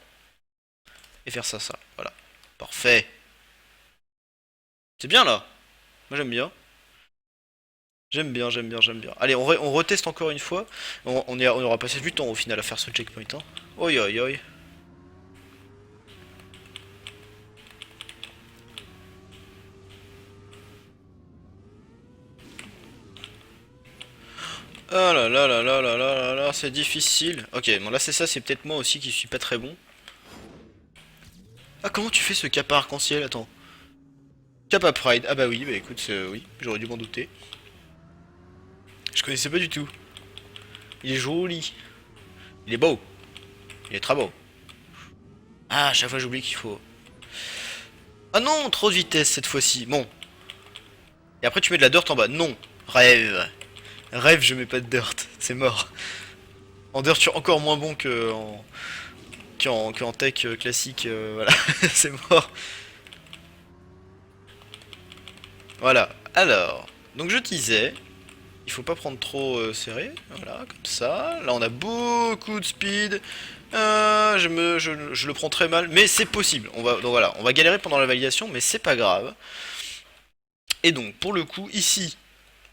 Et faire ça, ça. Voilà. Parfait. C'est bien là. Moi j'aime bien. J'aime bien, j'aime bien, j'aime bien. Allez, on reteste encore une fois. On aura passé du temps au final à faire ce checkpoint. Hein. Oi oi oi. Ah là là là là là là là là, c'est difficile. Ok, bon là c'est ça, c'est peut-être moi aussi qui suis pas très bon. Ah, comment tu fais ce cap arc-en-ciel? Attends. Cap à Pride. Ah bah oui, bah écoute, oui, j'aurais dû m'en douter. Je connaissais pas du tout. Il est joli. Il est beau. Il est très beau. Ah, à chaque fois j'oublie qu'il faut... Ah non, trop de vitesse cette fois-ci. Bon. Et après tu mets de la dirt en bas. Non. Rêve. Rêve, je mets pas de dirt. C'est mort. En dirt, je suis encore moins bon qu'en tech classique. Voilà. C'est mort. Voilà. Alors. Donc je disais... Il faut pas prendre trop serré, voilà, comme ça. Là, on a beaucoup de speed. Je le prends très mal, mais c'est possible. Donc voilà, on va galérer pendant la validation, mais c'est pas grave. Et donc, pour le coup, ici,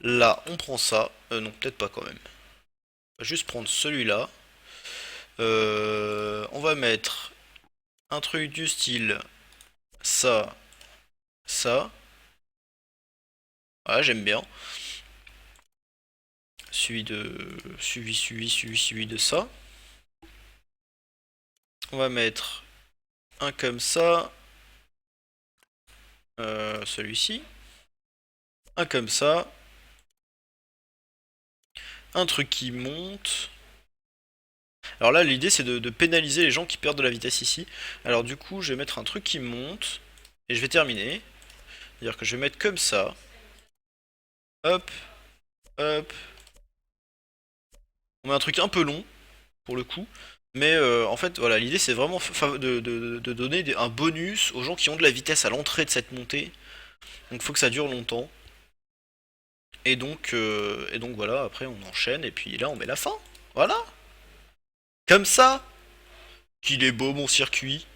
là, on prend ça. Non, peut-être pas quand même. On va juste prendre celui-là. On va mettre un truc du style ça, ça. Voilà, j'aime bien. Suivi de ça. On va mettre un comme ça. Celui-ci. Un comme ça. Un truc qui monte. Alors là, l'idée c'est de pénaliser les gens qui perdent de la vitesse ici. Alors du coup, je vais mettre un truc qui monte. Et je vais terminer. C'est-à-dire que je vais mettre comme ça. Hop. Hop. On met un truc un peu long, pour le coup. Mais en fait, voilà, l'idée c'est vraiment de donner un bonus aux gens qui ont de la vitesse à l'entrée de cette montée. Donc il faut que ça dure longtemps. Et donc voilà, après on enchaîne et puis là on met la fin. Voilà. Comme ça. Qu'il est beau mon circuit.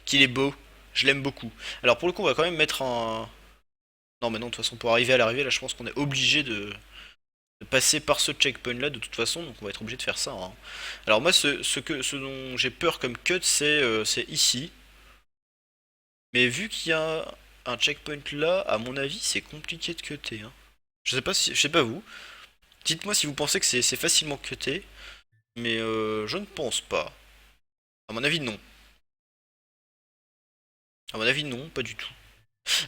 Qu'il est beau. Je l'aime beaucoup. Alors pour le coup on va quand même mettre un... Non mais non, de toute façon pour arriver à l'arrivée là je pense qu'on est obligé de passer par ce checkpoint là de toute façon. Donc on va être obligé de faire ça. Hein. Alors moi ce dont j'ai peur comme cut c'est ici. Mais vu qu'il y a un checkpoint là, à mon avis c'est compliqué de cutter. Hein. Je sais pas vous. Dites-moi si vous pensez que c'est facilement cuté. Mais je ne pense pas. À mon avis, non. À mon avis, non, pas du tout.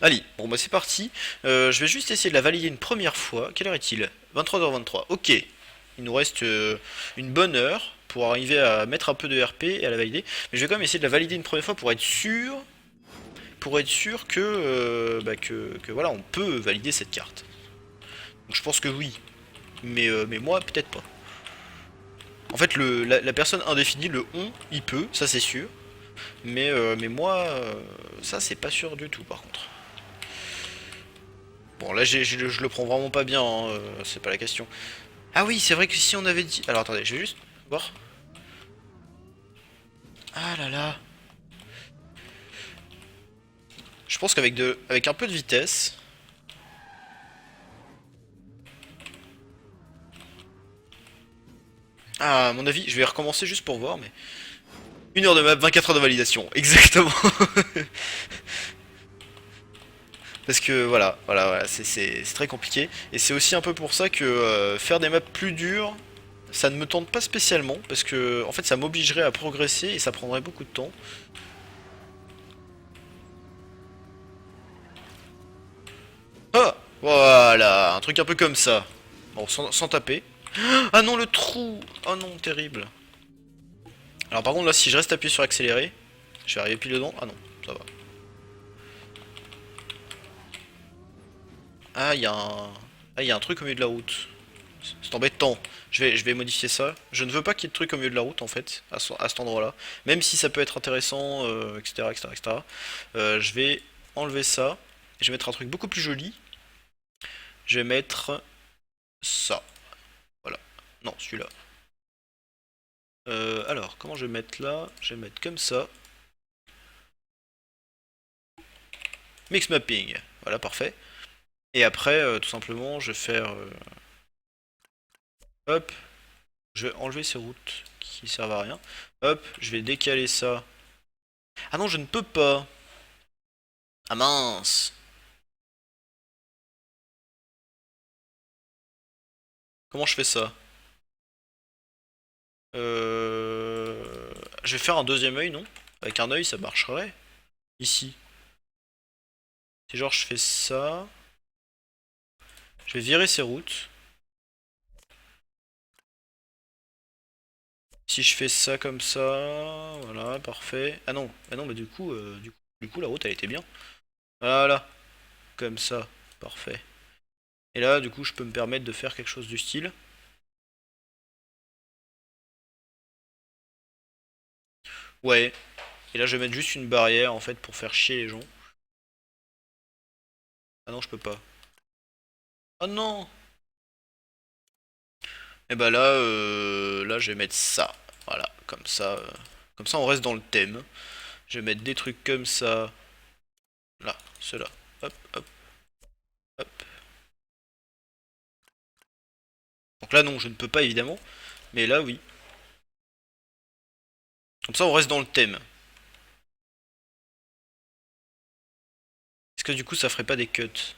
Allez, bon bah c'est parti. Je vais juste essayer de la valider une première fois. Quelle heure est-il? 23h23. Ok. Il nous reste une bonne heure pour arriver à mettre un peu de RP et à la valider. Mais je vais quand même essayer de la valider une première fois pour être sûr. Pour être sûr que voilà, on peut valider cette carte. Donc je pense que oui. Mais moi, peut-être pas. En fait, la personne indéfinie, le on, il peut, ça c'est sûr. Mais moi, ça c'est pas sûr du tout par contre. Bon, là je le prends vraiment pas bien, hein, c'est pas la question. Ah oui, c'est vrai que si on avait dit... Alors attendez, je vais juste voir. Ah là là. Je pense avec un peu de vitesse... Ah, à mon avis, je vais recommencer juste pour voir, mais... 1 heure de map, 24 heures de validation, exactement. Parce que voilà, c'est très compliqué. Et c'est aussi un peu pour ça que faire des maps plus dures, ça ne me tente pas spécialement. Parce que en fait ça m'obligerait à progresser et ça prendrait beaucoup de temps. Ah, voilà, un truc un peu comme ça. Bon, sans taper. Ah non, le trou. Oh non, terrible. Alors par contre là, si je reste appuyé sur accélérer, je vais arriver pile dedans. Ah non, ça va. Ah, il y a un... Ah, il y a un truc au milieu de la route. C'est embêtant. Je vais modifier ça. Je ne veux pas qu'il y ait de trucs au milieu de la route en fait, à cet endroit-là. Même si ça peut être intéressant, etc., etc., etc. Je vais enlever ça. Et je vais mettre un truc beaucoup plus joli. Je vais mettre ça. Voilà. Non, celui-là. Alors, comment je vais mettre là? Je vais mettre comme ça. Mix mapping. Voilà, parfait. Et après, tout simplement, je vais faire... hop. Je vais enlever ces routes qui servent à rien. Hop, je vais décaler ça. Ah non, je ne peux pas. Ah mince. Comment je fais ça? Je vais faire un deuxième œil, non? Avec un œil, ça marcherait. Ici. C'est genre, je fais ça. Je vais virer ces routes. Si je fais ça comme ça, voilà, parfait. Ah non, bah du coup, la route, elle était bien. Voilà, comme ça, parfait. Et là, du coup, je peux me permettre de faire quelque chose du style. Ouais. Et là, je vais mettre juste une barrière, en fait, pour faire chier les gens. Ah non, je peux pas. Oh non! Et bah là, là, je vais mettre ça. Voilà, comme ça, on reste dans le thème. Je vais mettre des trucs comme ça. Là, cela. Hop, hop, hop. Donc là, non, je ne peux pas, évidemment. Mais là, oui. Comme ça, on reste dans le thème. Est-ce que du coup, ça ferait pas des cuts?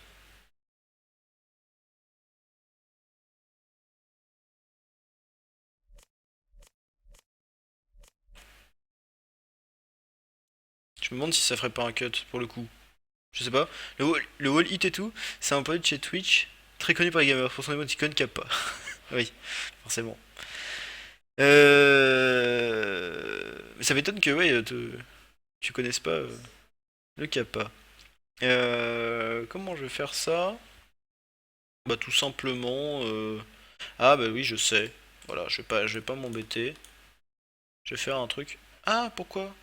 Je me demande si ça ferait pas un cut, pour le coup. Je sais pas. Le wall hit et tout, c'est un pote chez Twitch, très connu par les gamers, pour son émoticône Kappa. Oui, forcément. Mais ça m'étonne que, ouais, tu connaisses pas le Kappa. Comment je vais faire ça? Bah tout simplement... Ah bah oui, je sais. Voilà, je vais pas m'embêter. Je vais faire un truc. Ah, pourquoi?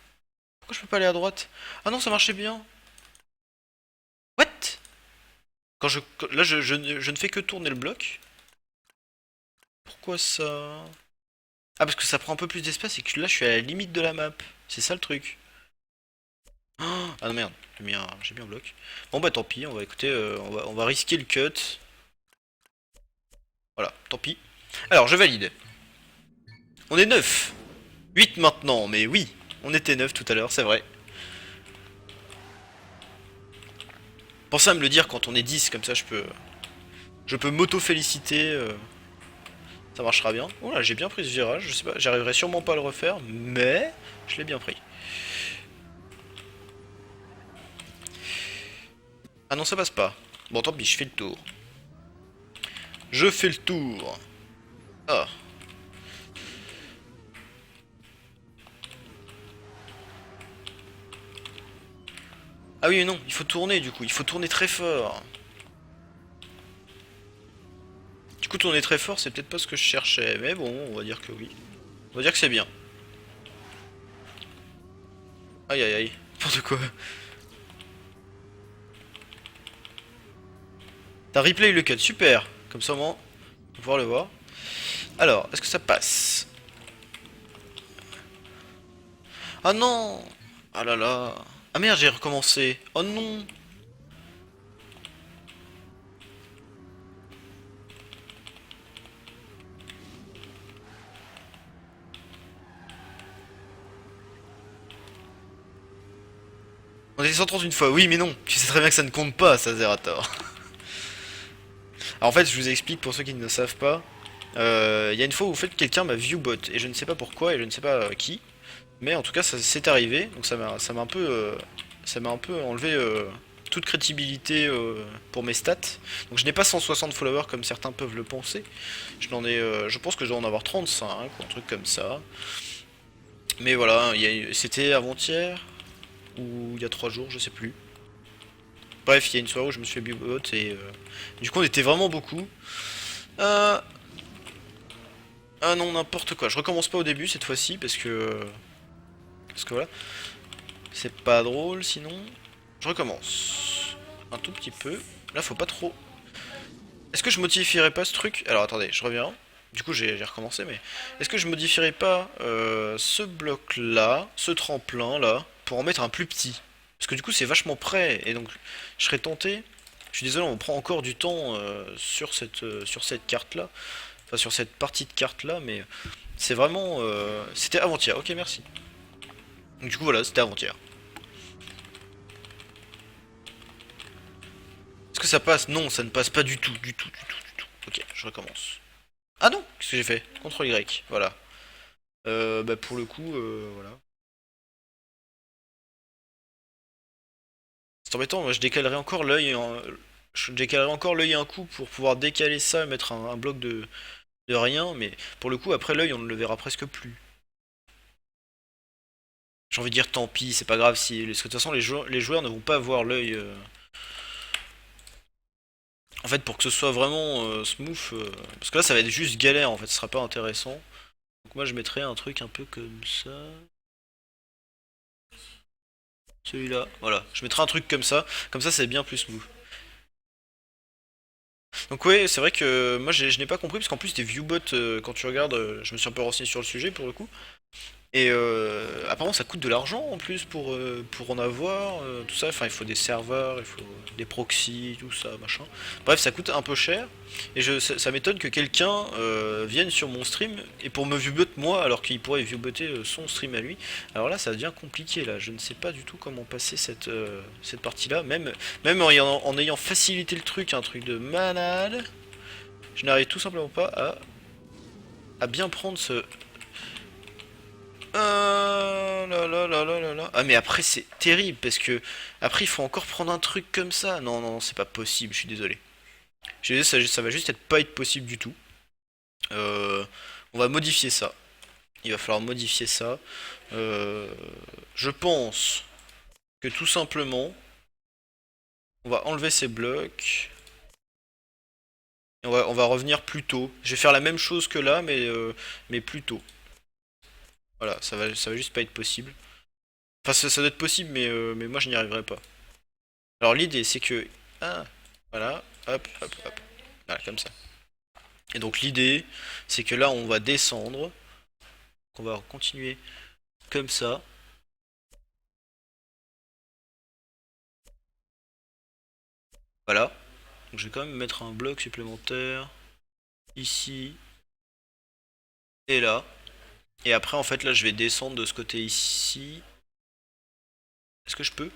Pourquoi je peux pas aller à droite? Ah non, ça marchait bien. What? Là, je ne fais que tourner le bloc. Pourquoi ça? Ah, parce que ça prend un peu plus d'espace et que là, je suis à la limite de la map. C'est ça le truc. Ah non, merde, j'ai mis un bloc. Bon bah tant pis, on va écouter, on va risquer le cut. Voilà, tant pis. Alors, je valide. On est 9. 8 maintenant, mais oui, on était 9 tout à l'heure, c'est vrai. Pensez à me le dire quand on est 10, comme ça je peux m'auto-féliciter. Ça marchera bien. Oh là, j'ai bien pris ce virage, je sais pas, j'arriverai sûrement pas à le refaire, mais je l'ai bien pris. Ah non, ça passe pas. Bon, tant pis, je fais le tour. Je fais le tour. Ah. Ah oui, mais non, il faut tourner du coup, il faut tourner très fort. Du coup, tourner très fort, c'est peut-être pas ce que je cherchais, mais bon, on va dire que oui. On va dire que c'est bien. Aïe aïe aïe, n'importe quoi. T'as replay le cut, super. Comme ça, au moins, on va pouvoir le voir. Alors, est-ce que ça passe? Ah non! Ah là là. Ah merde, j'ai recommencé. Oh non! On était 130 une fois, oui mais non. Tu sais très bien que ça ne compte pas, ça, Zerator. Alors en fait, je vous explique pour ceux qui ne le savent pas. Il y a une fois où, en fait, quelqu'un m'a viewbot, et je ne sais pas pourquoi, et je ne sais pas qui. Mais en tout cas, ça s'est arrivé, donc ça m'a un peu enlevé toute crédibilité pour mes stats. Donc je n'ai pas 160 followers comme certains peuvent le penser. Je pense que je dois en avoir 35 ou un truc comme ça. Mais voilà, c'était avant-hier ou il y a 3 jours, je sais plus. Bref, il y a une soirée où je me suis fait bot et du coup on était vraiment beaucoup. Euh, ah non, n'importe quoi. Je recommence pas au début cette fois-ci parce que voilà, c'est pas drôle sinon. Je recommence un tout petit peu. Là, faut pas trop. Est-ce que je modifierais pas ce truc? Alors attendez, je reviens. Du coup, j'ai recommencé, mais est-ce que je modifierais pas ce bloc-là, ce tremplin-là, pour en mettre un plus petit? Parce que du coup, c'est vachement près, et donc je serais tenté. Je suis désolé, on prend encore du temps sur cette carte-là, enfin sur cette partie de carte-là, mais c'est vraiment. C'était avant-hier. Ok, merci. Donc du coup, voilà, c'était avant-hier. Est-ce que ça passe? Non, ça ne passe pas du tout, du tout, du tout, du tout. Ok, je recommence. Ah non, qu'est-ce que j'ai fait? CTRL Y, voilà. Bah pour le coup, voilà. C'est embêtant, moi je décalerai encore l'œil je décalerai encore l'œil un coup pour pouvoir décaler ça et mettre un bloc de rien, mais pour le coup après l'œil on ne le verra presque plus. J'ai envie de dire tant pis, c'est pas grave si. Parce que de toute façon les joueurs ne vont pas voir l'œil. En fait pour que ce soit vraiment smooth. Parce que là ça va être juste galère en fait, ce sera pas intéressant. Donc moi je mettrais un truc un peu comme ça. Celui-là, voilà. Je mettrai un truc comme ça c'est bien plus smooth. Donc ouais, c'est vrai que moi je n'ai pas compris parce qu'en plus des viewbots quand tu regardes, je me suis un peu renseigné sur le sujet pour le coup. Et apparemment ça coûte de l'argent en plus pour en avoir, tout ça. Enfin il faut des serveurs, il faut des proxys, tout ça, machin. Bref, ça coûte un peu cher. Et ça m'étonne que quelqu'un vienne sur mon stream et pour me viewbot moi alors qu'il pourrait viewbotter son stream à lui. Alors là ça devient compliqué là. Je ne sais pas du tout comment passer cette partie-là. Même en ayant facilité le truc, un truc de malade, je n'arrive tout simplement pas à bien prendre ce, Ah mais après c'est terrible parce que après il faut encore prendre un truc comme ça. Non non, c'est pas possible, je suis désolé. Je suis désolé, ça va juste être pas être possible du tout. Euh, on va modifier ça. Il va falloir modifier ça. Euh, je pense que tout simplement on va enlever ces blocs et on va revenir plus tôt. Je vais faire la même chose que là mais plus tôt. Voilà, ça va juste pas être possible. Enfin ça doit être possible mais moi je n'y arriverai pas. Alors l'idée c'est que... Ah, voilà, hop, hop, hop. Voilà, comme ça. Et donc l'idée c'est que là on va descendre. On va continuer comme ça. Voilà. Donc je vais quand même mettre un bloc supplémentaire ici et là. Et après en fait là je vais descendre de ce côté ici. Est-ce que je peux?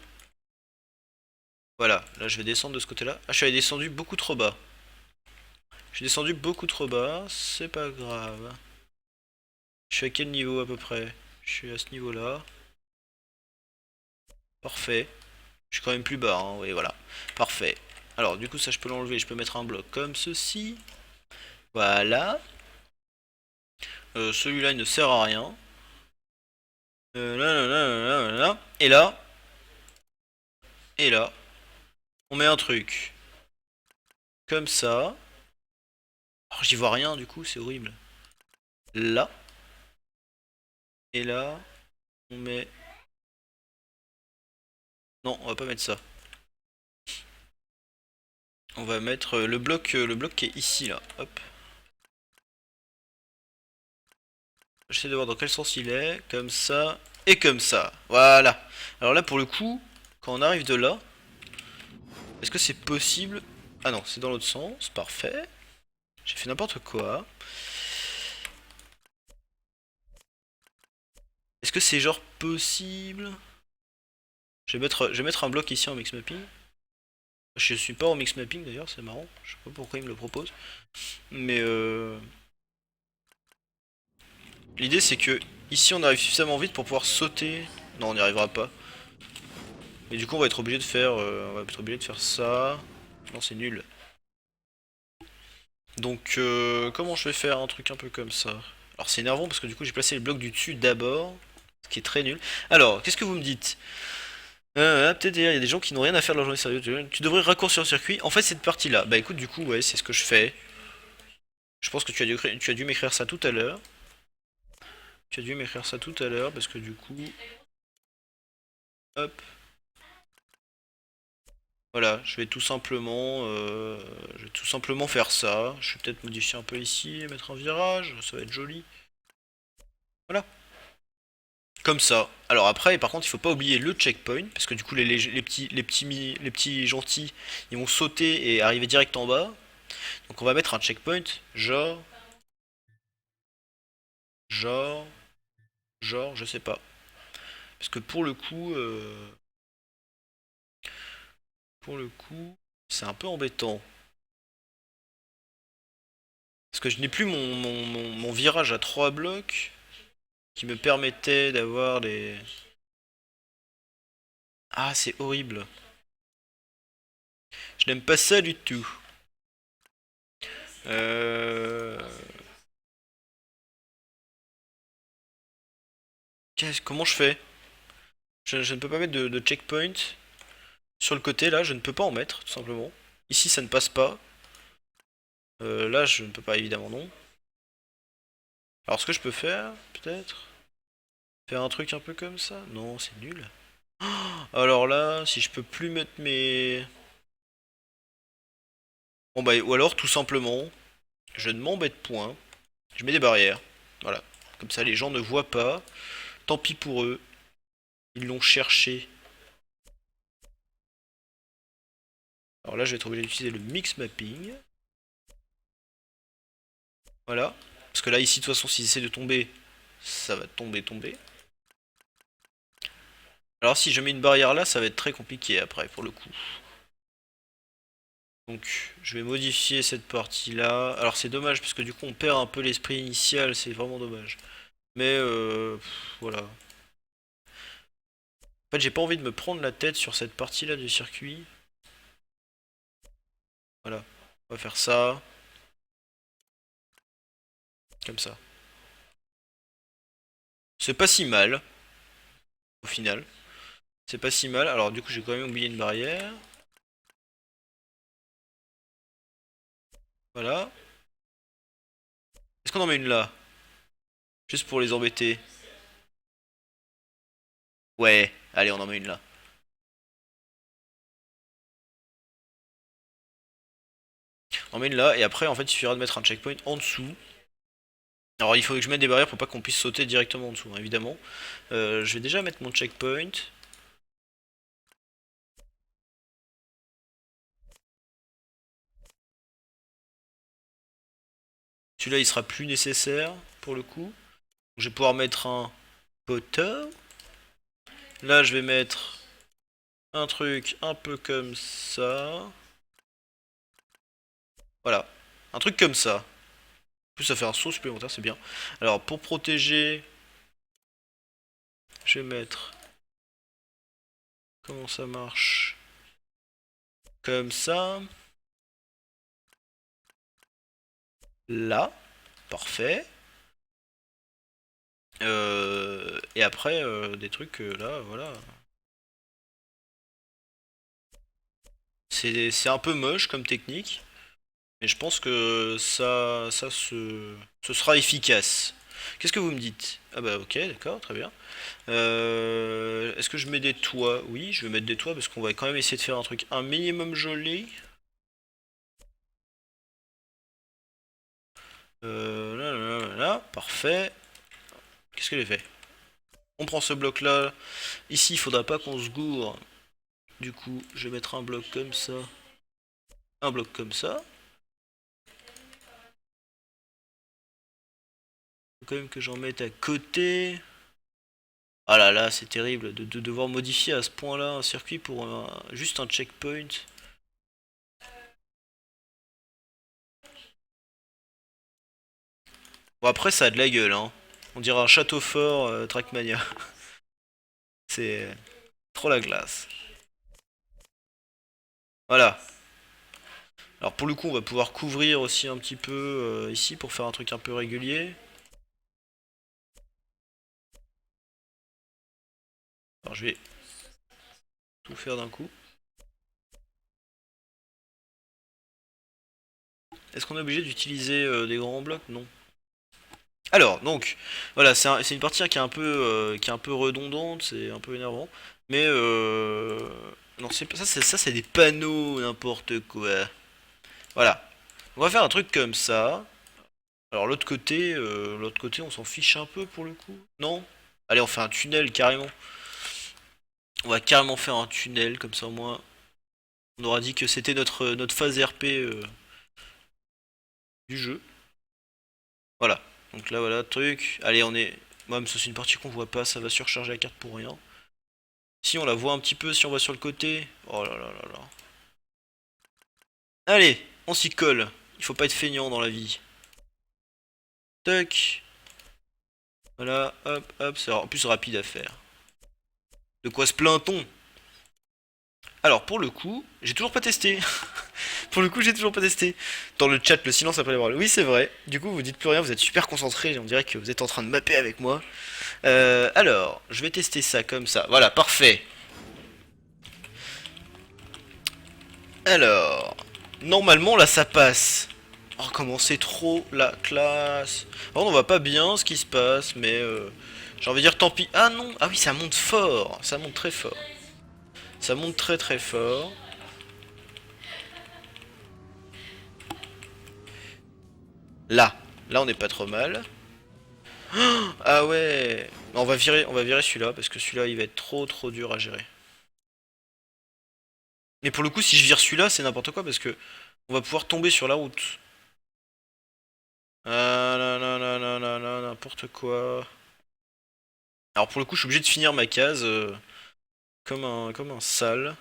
Voilà, là je vais descendre de ce côté-là. Ah je suis descendu beaucoup trop bas. Je suis descendu beaucoup trop bas, c'est pas grave. Je suis à quel niveau à peu près? Je suis à ce niveau-là. Parfait. Je suis quand même plus bas, hein, oui, voilà. Parfait. Alors, du coup, ça, je peux l'enlever. Je peux mettre un bloc comme ceci. Voilà. Celui-là, il ne sert à rien. Là, là, là, là, là, là. Et là, on met un truc comme ça. Oh, j'y vois rien, du coup, c'est horrible. Là. Et là, on met... Non, on va pas mettre ça. On va mettre le bloc qui est ici, là. Hop. J'essaie de voir dans quel sens il est. Comme ça. Et comme ça. Voilà. Alors là, pour le coup, quand on arrive de là, est-ce que c'est possible? Ah non, c'est dans l'autre sens. Parfait. J'ai fait n'importe quoi. Est-ce que c'est genre possible? Je vais mettre un bloc ici en mix mapping. Je suis pas en mix mapping d'ailleurs, c'est marrant. Je sais pas pourquoi il me le propose. Mais l'idée c'est que ici on arrive suffisamment vite pour pouvoir sauter. Non, on n'y arrivera pas. Et du coup on va être obligé de faire, ça. Non, c'est nul. Donc comment je vais faire un truc un peu comme ça? Alors c'est énervant parce que du coup j'ai placé le bloc du dessus d'abord, ce qui est très nul. Alors, qu'est-ce que vous me dites? Peut-être il y a des gens qui n'ont rien à faire de leur journée sérieuse. Tu devrais raccourcir le circuit. En fait, cette partie-là. Bah écoute, du coup, ouais, c'est ce que je fais. Je pense que tu as dû m'écrire ça tout à l'heure. Tu as dû m'écrire ça tout à l'heure parce que du coup, hop, voilà, je vais tout simplement faire ça. Je vais peut-être modifier un peu ici, mettre un virage, ça va être joli. Voilà, comme ça. Alors après, par contre, il faut pas oublier le checkpoint parce que du coup, les petits gentils, ils vont sauter et arriver direct en bas. Donc on va mettre un checkpoint, genre, je sais pas. Parce que pour le coup, c'est un peu embêtant. Parce que je n'ai plus mon virage à 3 blocs qui me permettait d'avoir les... Ah, c'est horrible. Je n'aime pas ça du tout. Euh... Comment je fais? Je ne peux pas mettre de checkpoint. Sur le côté, là, je ne peux pas en mettre, tout simplement. Ici, ça ne passe pas. Là, je ne peux pas, évidemment, non. Alors, ce que je peux faire, peut-être, faire un truc un peu comme ça. Non, c'est nul. Alors là, si je peux plus mettre mes... Bon bah, ou alors, tout simplement, je ne m'embête point. Je mets des barrières. Voilà. Comme ça, les gens ne voient pas. Tant pis pour eux. Ils l'ont cherché. Alors là, je vais être obligé d'utiliser le mix mapping. Voilà. Parce que là, ici, de toute façon, s'ils essaient de tomber, ça va tomber. Alors si je mets une barrière là, ça va être très compliqué après, pour le coup. Donc, je vais modifier cette partie-là. Alors c'est dommage, parce que du coup, on perd un peu l'esprit initial, c'est vraiment dommage. Mais, voilà. En fait, j'ai pas envie de me prendre la tête sur cette partie-là du circuit. Voilà. On va faire ça, comme ça. C'est pas si mal, au final. C'est pas si mal. Alors du coup, j'ai quand même oublié une barrière. Voilà. Est-ce qu'on en met une là? Juste pour les embêter. Ouais, allez, on en met une là. On en met une là, et après, en fait, il suffira de mettre un checkpoint en dessous. Alors il faut que je mette des barrières pour pas qu'on puisse sauter directement en dessous, hein, évidemment. Je vais déjà mettre mon checkpoint. Celui-là il sera plus nécessaire pour le coup. Je vais pouvoir mettre un poteau. Là je vais mettre un truc un peu comme ça. Voilà. Un truc comme ça. En plus ça fait un saut supplémentaire, c'est bien. Alors pour protéger, je vais mettre... Comment ça marche? Comme ça. Là. Parfait. Et après, des trucs là, voilà. C'est un peu moche comme technique, mais je pense que ce sera efficace. Qu'est-ce que vous me dites? Ah bah ok, d'accord, très bien. Est-ce que je mets des toits? Oui, je vais mettre des toits parce qu'on va quand même essayer de faire un truc un minimum joli. Là, parfait. Qu'est-ce que j'ai fait? On prend ce bloc là. Ici, il faudra pas qu'on se gourre. Du coup, je vais mettre un bloc comme ça. Un bloc comme ça. Faut quand même que j'en mette à côté. Ah là là, c'est terrible de devoir modifier à ce point-là un circuit pour juste un checkpoint. Bon après ça a de la gueule hein. On dirait un château fort Trackmania. C'est trop la glace. Voilà. Alors pour le coup on va pouvoir couvrir aussi un petit peu ici pour faire un truc un peu régulier. Alors je vais tout faire d'un coup. Est-ce qu'on est obligé d'utiliser des grands blocs? Non. Alors, donc, voilà, c'est une partie qui est un peu redondante, c'est un peu énervant. Mais non, c'est pas ça, c'est des panneaux, n'importe quoi. Voilà. On va faire un truc comme ça. Alors l'autre côté, on s'en fiche un peu pour le coup. Non? Allez, on fait un tunnel carrément. On va carrément faire un tunnel, comme ça au moins, on aura dit que c'était notre phase RP du jeu. Voilà. Donc là, voilà, truc. Allez, on est. Même si c'est une partie qu'on voit pas, ça va surcharger la carte pour rien. Si on la voit un petit peu, si on va sur le côté. Oh là là là là. Allez, on s'y colle. Il faut pas être feignant dans la vie. Tac. Voilà, hop, hop. C'est en plus rapide à faire. De quoi se plaint-on? Alors, pour le coup, j'ai toujours pas testé. Pour le coup, j'ai toujours pas testé. Dans le chat, le silence après les paroles. Oui, c'est vrai. Du coup, vous dites plus rien, vous êtes super concentré. On dirait que vous êtes en train de mapper avec moi. Alors, je vais tester ça comme ça. Voilà, parfait. Alors, normalement là ça passe. Oh, comment c'est trop la classe. Alors, on voit pas bien ce qui se passe, mais j'ai envie de dire tant pis. Ah non, ah oui, ça monte fort. Ça monte très fort. Ça monte très très fort. Là, là on est pas trop mal. Ah ouais. On va virer celui-là parce que celui-là il va être trop trop dur à gérer. Mais pour le coup, si je vire celui-là, c'est n'importe quoi parce que on va pouvoir tomber sur la route. Ah non non non non non non, n'importe quoi. Alors pour le coup, je suis obligé de finir ma case comme un sale.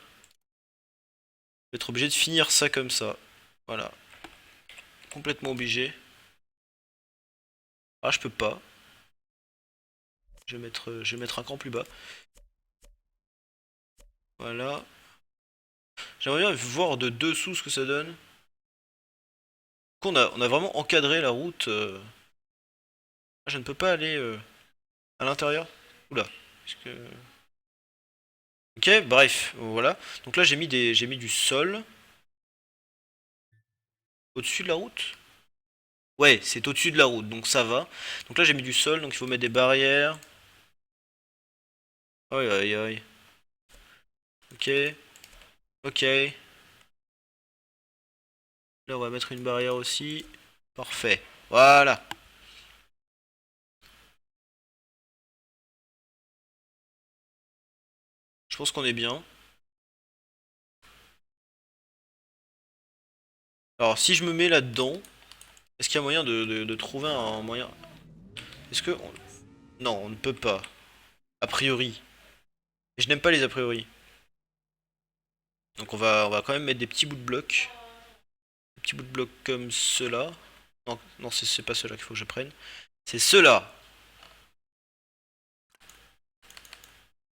Je vais être obligé de finir ça comme ça. Voilà, complètement obligé. Ah, je peux pas. Je vais mettre un cran plus bas. Voilà. J'aimerais bien voir de dessous ce que ça donne. On a vraiment encadré la route. Ah, je ne peux pas aller à l'intérieur. Oula. Est-ce que... Ok, bref, voilà. Donc là, j'ai mis du sol au-dessus de la route. Ouais, c'est au-dessus de la route, donc ça va. Donc là, j'ai mis du sol, donc il faut mettre des barrières. Aïe aïe aïe. Ok, ok. Là, on va mettre une barrière aussi. Parfait. Voilà. Je pense qu'on est bien. Alors, si je me mets là-dedans, est-ce qu'il y a moyen de trouver un moyen... Est-ce que... Non, on ne peut pas. A priori. Et je n'aime pas les a priori. Donc on va quand même mettre des petits bouts de blocs. Des petits bouts de blocs comme cela. Non, non c'est pas cela qu'il faut que je prenne. C'est cela.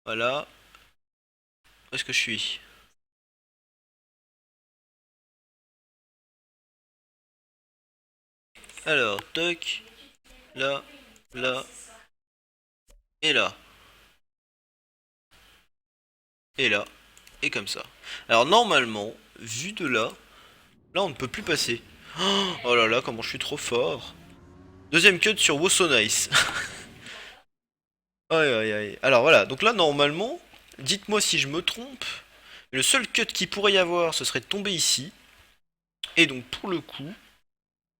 Voilà. Où est-ce que je suis? Alors, toc. Là, là, et là. Et là. Et comme ça. Alors normalement, vu de là, là on ne peut plus passer. Oh là là, comment je suis trop fort. Deuxième cut sur Woso Nice. Aïe aïe aïe. Alors voilà, donc là normalement, dites-moi si je me trompe. Le seul cut qu'il pourrait y avoir, ce serait de tomber ici. Et donc pour le coup,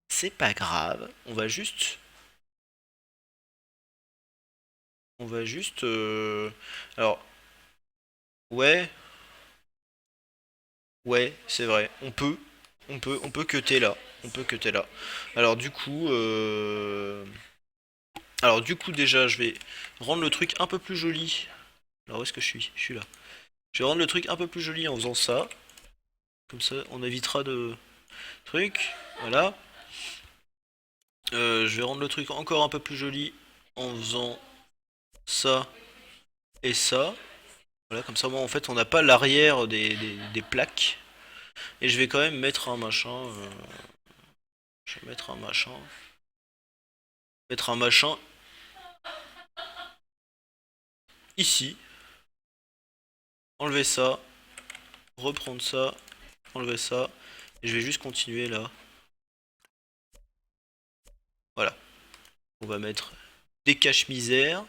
c'est pas grave. On va juste. Alors, ouais, ouais, c'est vrai. On peut cutter là. On peut cutter là. Alors du coup, Alors du coup déjà je vais rendre le truc un peu plus joli. Alors où est-ce que je suis? Je suis là. Je vais rendre le truc un peu plus joli en faisant ça. Comme ça on évitera de trucs. Voilà. Je vais rendre le truc encore un peu plus joli en faisant ça et ça. Voilà, comme ça moi en fait on n'a pas l'arrière des plaques. Et je vais quand même mettre un machin. Je vais mettre un machin. Mettre un machin ici. Enlever ça. Reprendre ça. Enlever ça. Et je vais juste continuer là. Voilà. On va mettre des caches-misères.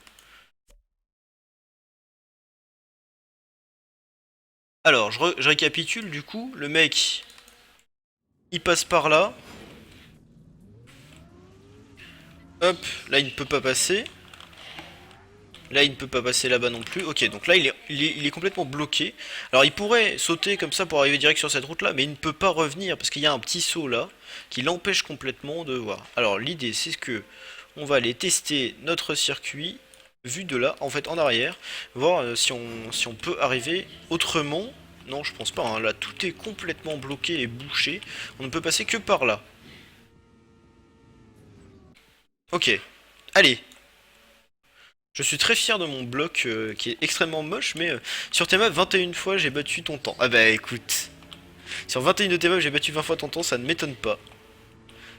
Alors, je récapitule du coup. Le mec, il passe par là. Hop, là il ne peut pas passer. Là il ne peut pas passer là-bas non plus. Ok, donc là il est complètement bloqué. Alors il pourrait sauter comme ça pour arriver direct sur cette route là, mais il ne peut pas revenir parce qu'il y a un petit saut là qui l'empêche complètement de voir. Alors l'idée c'est que on va aller tester notre circuit vu de là, en fait en arrière, voir si on peut arriver autrement. Non, je pense pas, hein. Là tout est complètement bloqué et bouché. On ne peut passer que par là. Ok, allez. Je suis très fier de mon bloc qui est extrêmement moche, mais sur tes maps, 21 fois j'ai battu ton temps. Ah bah écoute, sur 21 de tes maps j'ai battu 20 fois ton temps, ça ne m'étonne pas.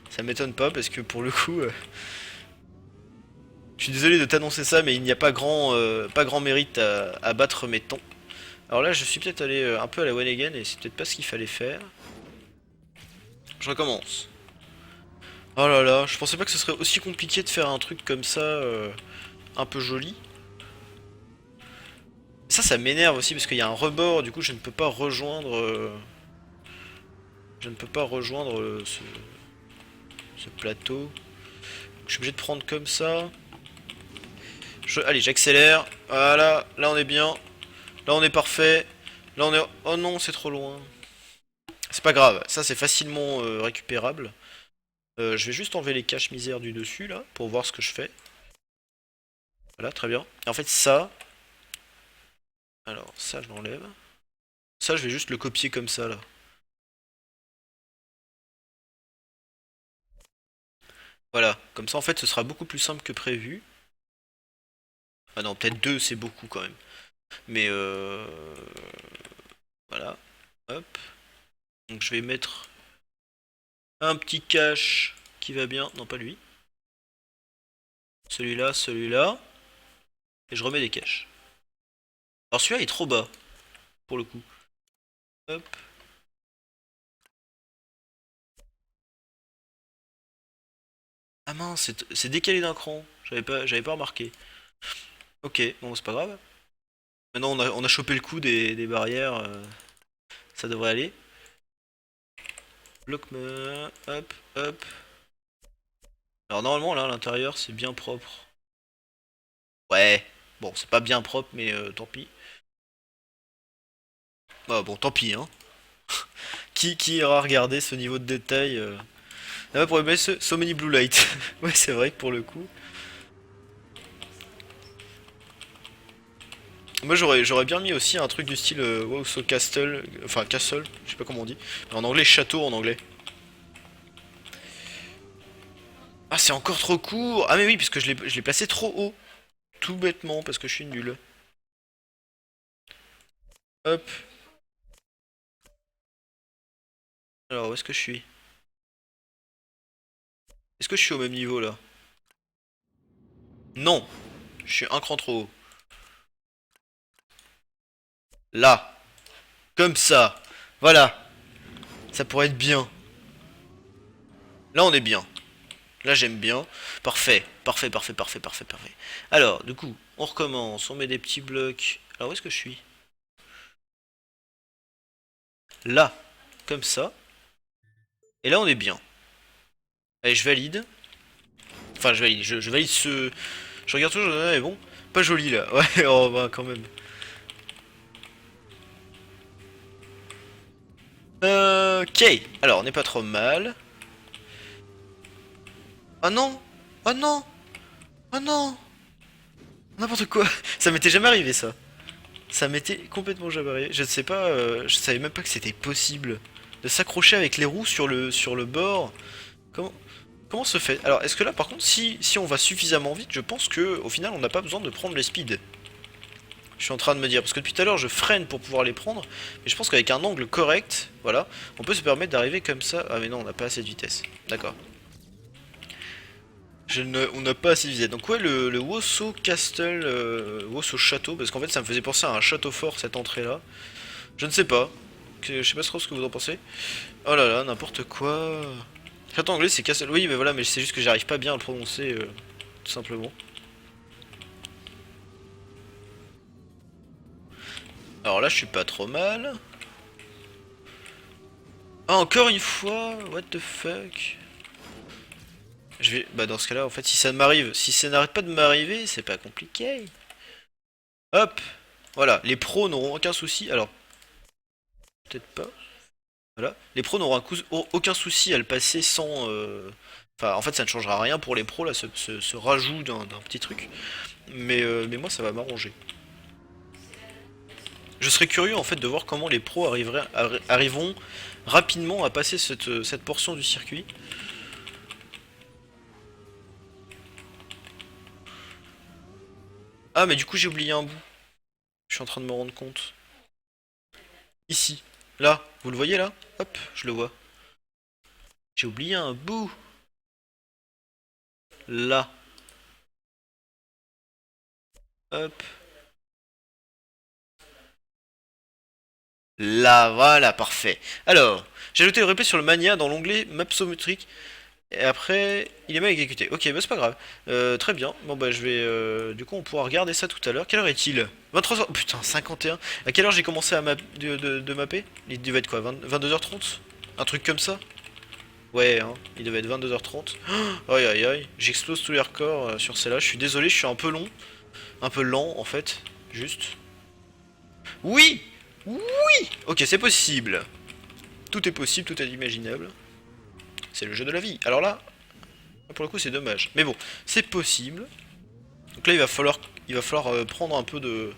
Ça m'étonne pas parce que pour le coup, je suis désolé de t'annoncer ça, mais il n'y a pas grand mérite à battre mes temps. Alors là, je suis peut-être allé un peu à la one again et c'est peut-être pas ce qu'il fallait faire. Je recommence. Oh là là, je pensais pas que ce serait aussi compliqué de faire un truc comme ça, un peu joli. Ça m'énerve aussi parce qu'il y a un rebord, du coup je ne peux pas rejoindre... je ne peux pas rejoindre ce plateau. Donc, je suis obligé de prendre comme ça. Allez, j'accélère. Voilà, là on est bien. Là on est parfait. Là on est... Oh non, c'est trop loin. C'est pas grave, ça c'est facilement récupérable. Je vais juste enlever les caches misères du dessus là, pour voir ce que je fais. Voilà, très bien. Et en fait ça... Alors ça je l'enlève. Ça je vais juste le copier comme ça là. Voilà, comme ça en fait ce sera beaucoup plus simple que prévu. Ah non, peut-être deux c'est beaucoup quand même. Mais voilà, hop. Donc je vais mettre un petit cache qui va bien. Non, pas lui. Celui-là, celui-là. Et je remets des caches. Alors celui-là est trop bas, pour le coup. Hop. Ah mince, c'est décalé d'un cran. J'avais pas remarqué. Ok, bon, c'est pas grave. Maintenant, on a chopé le coup des barrières. Ça devrait aller. Bloc-me. Hop, hop. Alors normalement, là, à l'intérieur, c'est bien propre. Ouais. Bon, c'est pas bien propre, mais tant pis. Ah bon, tant pis, hein. Qui ira regarder ce niveau de détail Ah ouais, pour mettre so many blue light. Ouais, c'est vrai que pour le coup. Moi, j'aurais bien mis aussi un truc du style wow, so castle. Enfin, castle, je sais pas comment on dit. Mais en anglais, château en anglais. Ah, c'est encore trop court. Ah, mais oui, parce que je l'ai placé trop haut. Tout bêtement, parce que je suis nul. Hop. Alors, où est-ce que je suis? Est-ce que je suis au même niveau là? Non. Je suis un cran trop haut. Là. Comme ça. Voilà. Ça pourrait être bien. Là, on est bien. Là, j'aime bien. Parfait. Parfait, parfait, parfait, parfait, parfait. Alors, du coup, on recommence. On met des petits blocs. Alors, où est-ce que je suis? Là. Comme ça. Et là, on est bien. Allez, je valide. Enfin, je valide. Je valide ce... Je regarde toujours, mais bon. Pas joli, là. Ouais, oh, bah, quand même. Ok. Alors, on n'est pas trop mal. Oh non! Oh non! Oh non! N'importe quoi! Ça m'était jamais arrivé ça. Ça m'était complètement jamais arrivé. Je ne sais pas, je savais même pas que c'était possible de s'accrocher avec les roues sur le bord. Comment, comment se fait? Alors, est-ce que là, par contre, si on va suffisamment vite, je pense que au final, on n'a pas besoin de prendre les speeds. Je suis en train de me dire, parce que depuis tout à l'heure, je freine pour pouvoir les prendre, mais je pense qu'avec un angle correct, voilà, on peut se permettre d'arriver comme ça. Ah, mais non, on n'a pas assez de vitesse. D'accord. On n'a pas assez de vitesse. Donc ouais, le Wosso Castle, Wosso Château, parce qu'en fait, ça me faisait penser à un château fort cette entrée-là. Je ne sais pas. Je sais pas trop ce que vous en pensez. Oh là là, n'importe quoi. Château anglais, c'est Castle. Oui, mais voilà, mais c'est juste que j'arrive pas bien à le prononcer, tout simplement. Alors là, je suis pas trop mal. Ah, encore une fois? What the fuck? Je vais. Bah, dans ce cas-là, en fait, si ça m'arrive, si ça n'arrête pas de m'arriver, c'est pas compliqué. Hop! Voilà, les pros n'auront aucun souci. Alors, peut-être pas. Voilà. Les pros n'auront aucun souci à le passer sans. Enfin, en fait, ça ne changera rien pour les pros, là, ce rajout d'un petit truc. Mais moi, ça va m'arranger. Je serais curieux, en fait, de voir comment les pros arriveront rapidement à passer cette portion du circuit. Ah, mais du coup, j'ai oublié un bout. Je suis en train de me rendre compte. Ici. Là. Vous le voyez, là? Hop, je le vois. J'ai oublié un bout. Là. Hop. Là, voilà, parfait. Alors, j'ai ajouté le replay sur le Mania dans l'onglet Mapsometric. Et après, il est mal exécuté. Ok, bah c'est pas grave. Très bien. Bon bah je vais... du coup, on pourra regarder ça tout à l'heure. Quelle heure est-il? 23h... Putain, 51. À quelle heure j'ai commencé à de mapper? Il devait être quoi? 22h30? Un truc comme ça? Ouais, hein. Il devait être 22h30. Aïe aïe aïe. J'explose tous les records sur celle-là. Je suis désolé, je suis un peu long. Un peu lent, en fait. Juste. Oui! Oui! Ok, c'est possible. Tout est possible, tout est imaginable. C'est le jeu de la vie. Alors là, pour le coup, c'est dommage. Mais bon, c'est possible. Donc là, il va falloir prendre un peu de...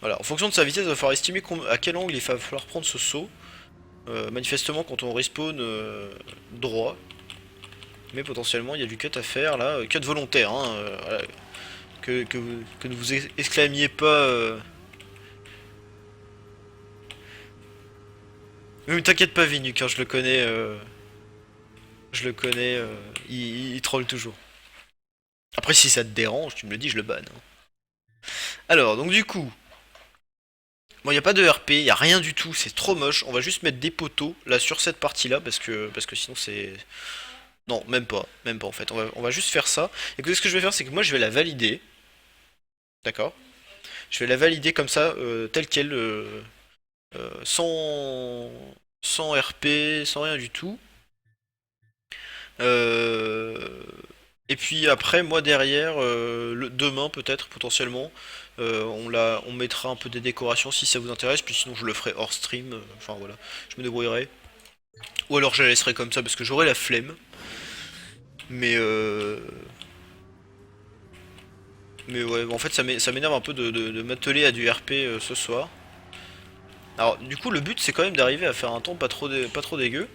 Voilà, en fonction de sa vitesse, il va falloir estimer à quel angle il va falloir prendre ce saut. Manifestement, quand on respawn droit. Mais potentiellement, il y a du cut à faire, là. Cut volontaire, hein. Voilà. Que ne vous exclamiez pas... Mais t'inquiète pas, Vinu, quand je le connais... je le connais, il troll toujours. Après, si ça te dérange, tu me le dis, je le banne, hein. Alors, donc du coup, bon, il n'y a pas de RP, il n'y a rien du tout, c'est trop moche. On va juste mettre des poteaux là sur cette partie-là parce que sinon c'est. Non, même pas en fait. On va juste faire ça. Écoutez, ce que je vais faire, c'est que moi je vais la valider. D'accord? Je vais la valider comme ça, telle qu'elle, sans, sans RP, sans rien du tout. Euh, Et puis après, moi derrière, demain peut-être, potentiellement, on mettra un peu des décorations si ça vous intéresse, puis sinon je le ferai hors stream, enfin voilà, je me débrouillerai. Ou alors je la laisserai comme ça parce que j'aurai la flemme. Mais mais ouais, en fait ça m'énerve un peu de m'atteler à du RP ce soir. Alors du coup le but c'est quand même d'arriver à faire un temps pas trop dégueu.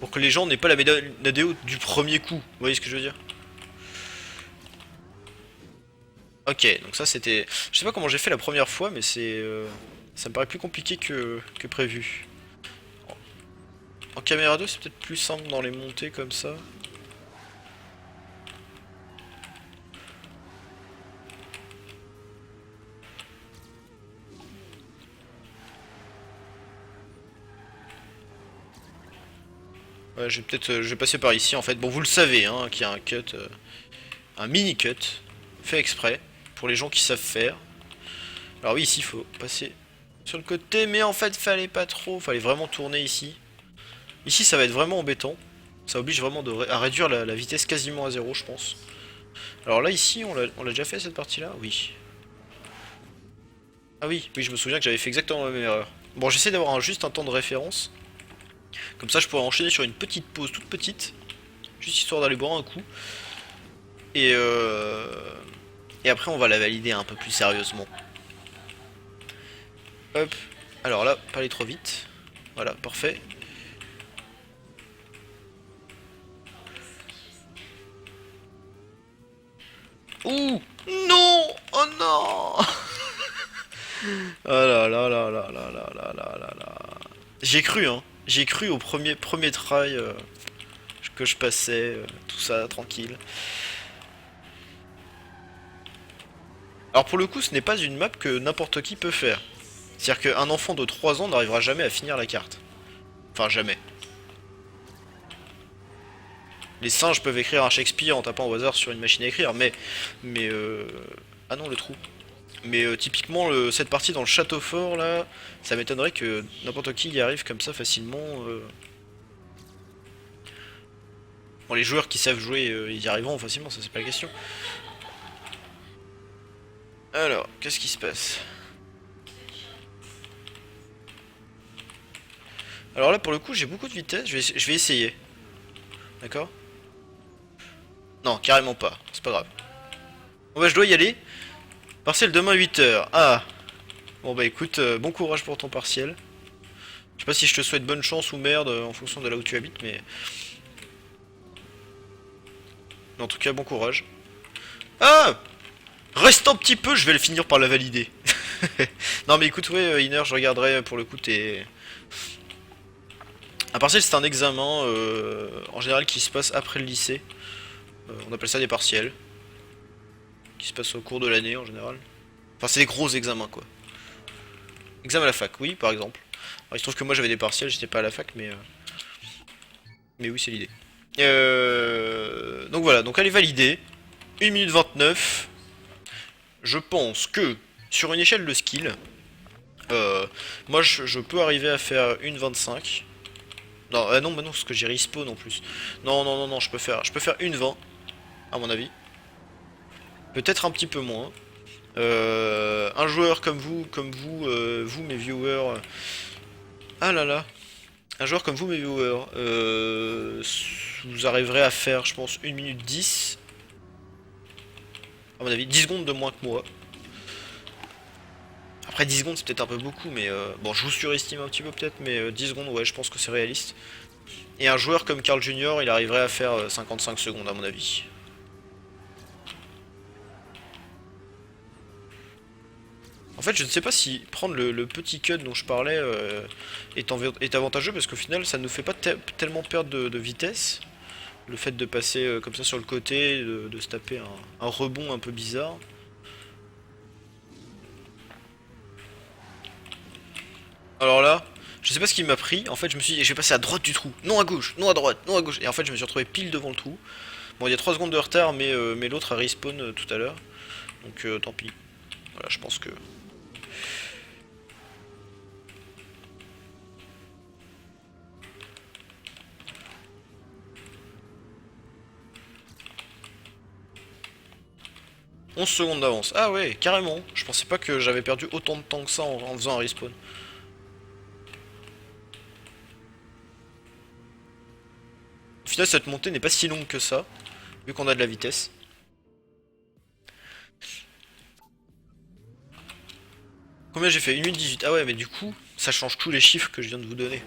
Pour que les gens n'aient pas la médaille d'ADO du premier coup, vous voyez ce que je veux dire? Ok, donc ça c'était... Je sais pas comment j'ai fait la première fois, mais c'est... ça me paraît plus compliqué que prévu. En caméra 2, c'est peut-être plus simple dans les montées comme ça. Ouais, je vais peut-être... je vais passer par ici en fait. Bon, vous le savez, hein, qu'il y a un cut... un mini cut. Fait exprès. Pour les gens qui savent faire. Alors oui, ici, il faut passer sur le côté, mais en fait, fallait pas trop. Fallait vraiment tourner ici. Ici, ça va être vraiment embêtant. Ça oblige vraiment à réduire la vitesse quasiment à zéro, je pense. Alors là, ici, on l'a déjà fait cette partie-là? Oui. Ah oui, oui, je me souviens que j'avais fait exactement la même erreur. Bon, j'essaie d'avoir juste un temps de référence. Comme ça, je pourrais enchaîner sur une petite pause toute petite. Juste histoire d'aller boire un coup. Et, euh, et après on va la valider un peu plus sérieusement. Hop. Alors là, pas aller trop vite. Voilà, parfait. Ouh! Non! Oh non! Oh là là là là là là là là là là. J'ai cru, hein. J'ai cru au premier try que je passais, tout ça, tranquille. Alors pour le coup, ce n'est pas une map que n'importe qui peut faire. C'est-à-dire qu'un enfant de 3 ans n'arrivera jamais à finir la carte. Enfin, jamais. Les singes peuvent écrire un Shakespeare en tapant au hasard sur une machine à écrire, mais. Ah non, le trou. Mais typiquement, cette partie dans le château fort, là, ça m'étonnerait que n'importe qui y arrive comme ça facilement. Bon, les joueurs qui savent jouer, ils y arriveront facilement, ça c'est pas la question. Alors, qu'est-ce qui se passe? Alors là, pour le coup, j'ai beaucoup de vitesse, je vais essayer. D'accord? Non, carrément pas, c'est pas grave. Bon bah, je dois y aller. Partiel demain 8 h. Ah! Bon bah écoute, bon courage pour ton partiel. Je sais pas si je te souhaite bonne chance ou merde en fonction de là où tu habites, mais en tout cas, bon courage. Ah! Reste un petit peu, je vais le finir par la valider. Non mais écoute, ouais, Iner, je regarderai pour le coup tes... Un partiel c'est un examen en général qui se passe après le lycée. On appelle ça des partiels. Qui se passent au cours de l'année en général. Enfin c'est des gros examens quoi. Examen à la fac, oui par exemple. Alors, il se trouve que moi j'avais des partiels, j'étais pas à la fac mais oui c'est l'idée. Donc voilà, donc elle est validée. 1 minute 29. Je pense que sur une échelle de skill, euh, moi je peux arriver à faire une 25. Non, non, bah non, parce que j'ai respawn en plus. Non, non, non, non, je peux faire une 20, à mon avis. Peut-être un petit peu moins. Un joueur comme vous, vous mes viewers. Ah là là. Un joueur comme vous mes viewers. Vous arriverez à faire, je pense, 1 minute 10. À mon avis, 10 secondes de moins que moi. Après 10 secondes c'est peut-être un peu beaucoup, mais bon, je vous surestime un petit peu peut-être, mais 10 secondes, ouais, je pense que c'est réaliste. Et un joueur comme Carl Junior, il arriverait à faire 55 secondes à mon avis. En fait, je ne sais pas si prendre le petit cut dont je parlais est avantageux parce qu'au final, ça ne nous fait pas tellement perdre de vitesse. Le fait de passer comme ça sur le côté, de se taper un rebond un peu bizarre. Alors là, je sais pas ce qui m'a pris. En fait, je me suis dit, je vais passer à droite du trou. Non à gauche, non à droite, non à gauche. Et en fait, je me suis retrouvé pile devant le trou. Bon, il y a 3 secondes de retard, mais l'autre a respawn tout à l'heure. Donc tant pis. Voilà, je pense que 11 secondes d'avance. Ah ouais, carrément. Je pensais pas que j'avais perdu autant de temps que ça en faisant un respawn. Au final, cette montée n'est pas si longue que ça, vu qu'on a de la vitesse. Combien j'ai fait? 1 minute 18. Ah ouais, mais du coup, ça change tous les chiffres que je viens de vous donner.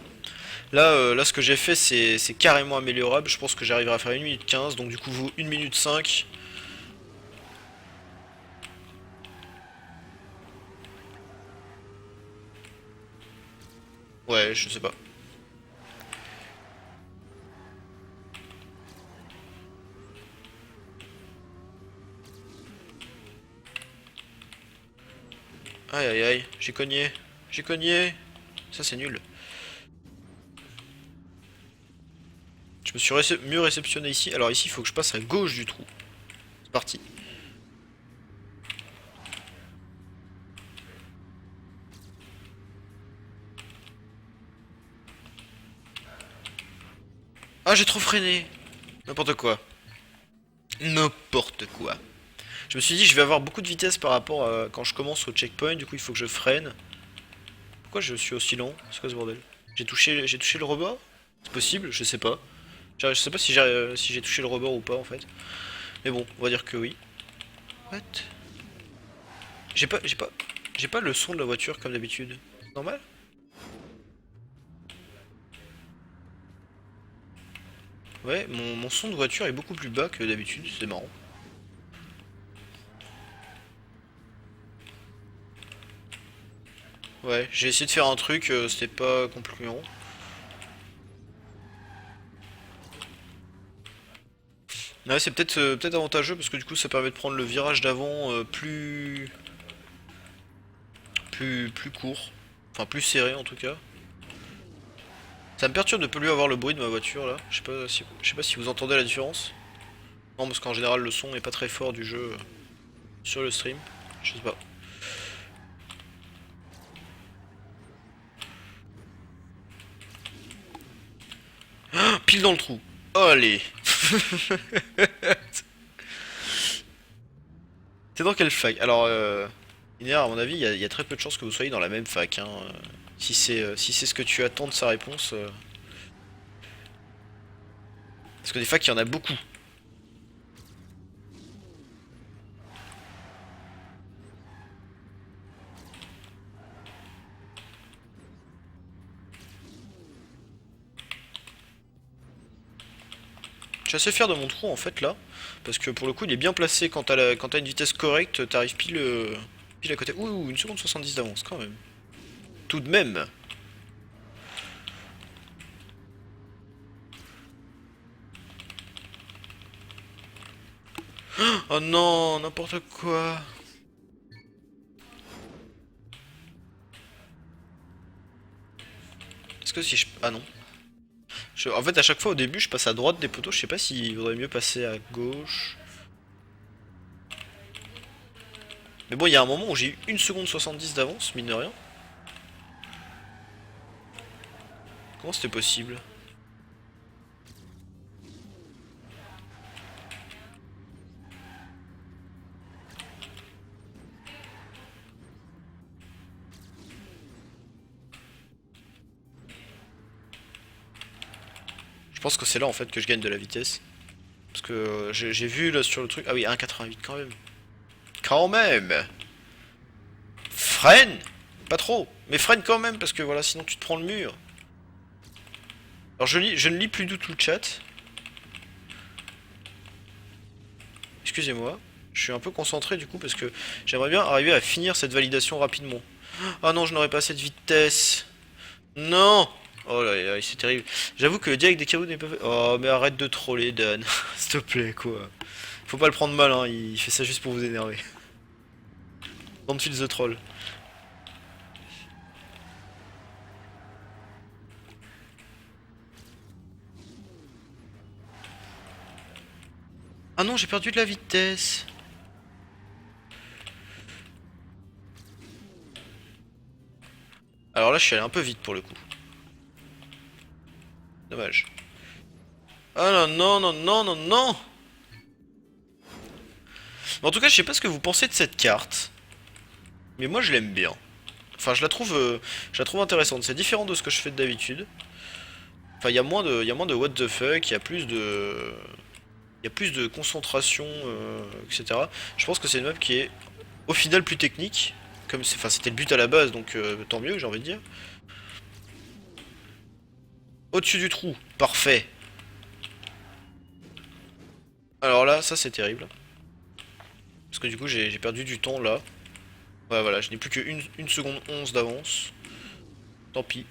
Là ce que j'ai fait, c'est carrément améliorable. Je pense que j'arriverai à faire 1 minute 15, donc du coup, vous, 1 minute 5. Ouais, je sais pas. Aïe aïe aïe, j'ai cogné. J'ai cogné. Ça, c'est nul. Je me suis mieux réceptionné ici. Alors ici, il faut que je passe à gauche du trou. C'est parti. Ah, j'ai trop freiné. N'importe quoi. N'importe quoi. Je me suis dit, je vais avoir beaucoup de vitesse par rapport à quand je commence au checkpoint. Du coup, il faut que je freine. Pourquoi je suis aussi lent? C'est quoi ce bordel? J'ai touché le rebord? C'est possible, je sais pas. Je sais pas si j'ai touché le rebord ou pas en fait. Mais bon, on va dire que oui. What? J'ai pas, j'ai pas, j'ai pas le son de la voiture comme d'habitude. Normal? Ouais, mon son de voiture est beaucoup plus bas que d'habitude, c'est marrant. Ouais, j'ai essayé de faire un truc, c'était pas concluant. Ouais, c'est peut-être peut-être avantageux parce que du coup ça permet de prendre le virage d'avant plus court. Enfin plus serré en tout cas. Ça me perturbe de ne plus avoir le bruit de ma voiture là. Je sais pas si vous entendez la différence. Non parce qu'en général le son est pas très fort du jeu sur le stream. Je sais pas. Ah, pile dans le trou. Allez. T'es dans quelle fac? Alors Iner, à mon avis, il y a très peu de chances que vous soyez dans la même fac. Hein. Si c'est ce que tu attends de sa réponse. Parce que des facs, il y en a beaucoup. Je suis assez fier de mon trou en fait là. Parce que pour le coup, il est bien placé quand t'as une vitesse correcte, t'arrives pile à côté. Ouh, 1 seconde 70 d'avance quand même. Tout de même. Oh non, n'importe quoi. Est-ce que si je... Ah non. En fait, à chaque fois au début, je passe à droite des poteaux. Je sais pas s'il vaudrait mieux passer à gauche. Mais bon, il y a un moment où j'ai eu 1 seconde 70 d'avance, mine de rien. Comment c'était possible? Je pense que c'est là en fait que je gagne de la vitesse. Parce que j'ai vu là sur le truc. Ah oui, 1,88 quand même. Quand même! Freine! Pas trop, mais freine quand même parce que voilà, sinon tu te prends le mur. Alors je ne lis plus du tout le chat. Excusez-moi. Je suis un peu concentré du coup parce que j'aimerais bien arriver à finir cette validation rapidement. Ah non, je n'aurais pas cette vitesse. Non! Oh là là, c'est terrible. J'avoue que le direct des cadeaux n'est pas fait. Oh, mais arrête de troller, Dan. S'il te plaît, quoi. Faut pas le prendre mal, hein. Il fait ça juste pour vous énerver. Don't feel the troll. Ah non, j'ai perdu de la vitesse. Alors là, je suis allé un peu vite pour le coup. Dommage. Ah non, non, non, non, non, non! En tout cas, je sais pas ce que vous pensez de cette carte, mais moi je l'aime bien. Enfin, je la trouve intéressante. C'est différent de ce que je fais d'habitude. Enfin, il y a moins de what the fuck, il y a plus de concentration, etc. Je pense que c'est une map qui est au final plus technique, enfin c'était le but à la base, donc tant mieux, j'ai envie de dire. Au-dessus du trou, parfait. Alors là, ça c'est terrible, parce que du coup j'ai perdu du temps là. Ouais, voilà, je n'ai plus que 1 seconde 11 d'avance. Tant pis.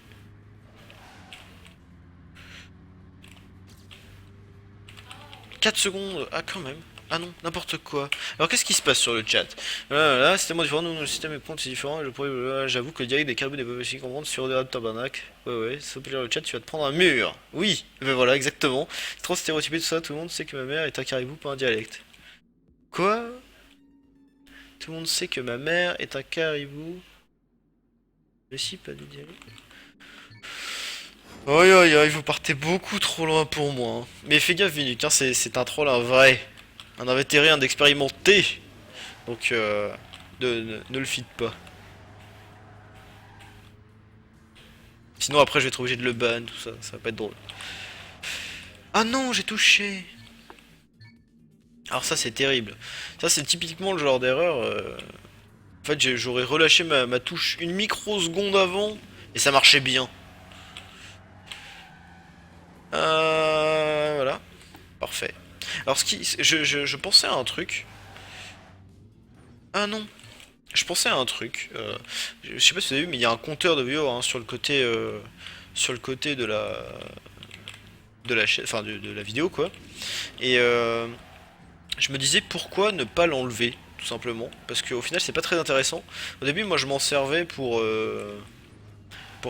4 secondes, ah quand même. Ah non, n'importe quoi. Alors qu'est-ce qui se passe sur le chat? Là, c'est tellement différent, nous, le système est compte, c'est différent, et le problème, j'avoue que le direct des carbos n'est pas possible comprendre sur des tabarnak. Ouais, ouais, sauf que le chat, tu vas te prendre un mur. Oui, ben voilà, exactement. C'est trop stéréotypé tout ça, tout le monde sait que ma mère est un caribou, pas un dialecte. Quoi? Tout le monde sait que ma mère est un caribou. Mais si, pas du dialecte. Aïe aïe aïe, vous partez beaucoup trop loin pour moi. Hein. Mais fais gaffe, Vinuk, hein, c'est un troll, un vrai. Un invétéré, un expérimenté. Donc, ne le feed pas. Sinon, après, je vais être obligé de le ban, tout ça. Ça va pas être drôle. Ah non, j'ai touché. Alors ça c'est terrible. Ça c'est typiquement le genre d'erreur. En fait j'aurais relâché ma touche une microseconde avant et ça marchait bien. Voilà, parfait. Alors je pensais à un truc. Ah non, je pensais à un truc. Je sais pas si vous avez vu, mais il y a un compteur de viewers hein, sur le côté de la chaîne, enfin de la vidéo quoi. Et je me disais pourquoi ne pas l'enlever tout simplement parce qu'au final c'est pas très intéressant. Au début moi je m'en servais pour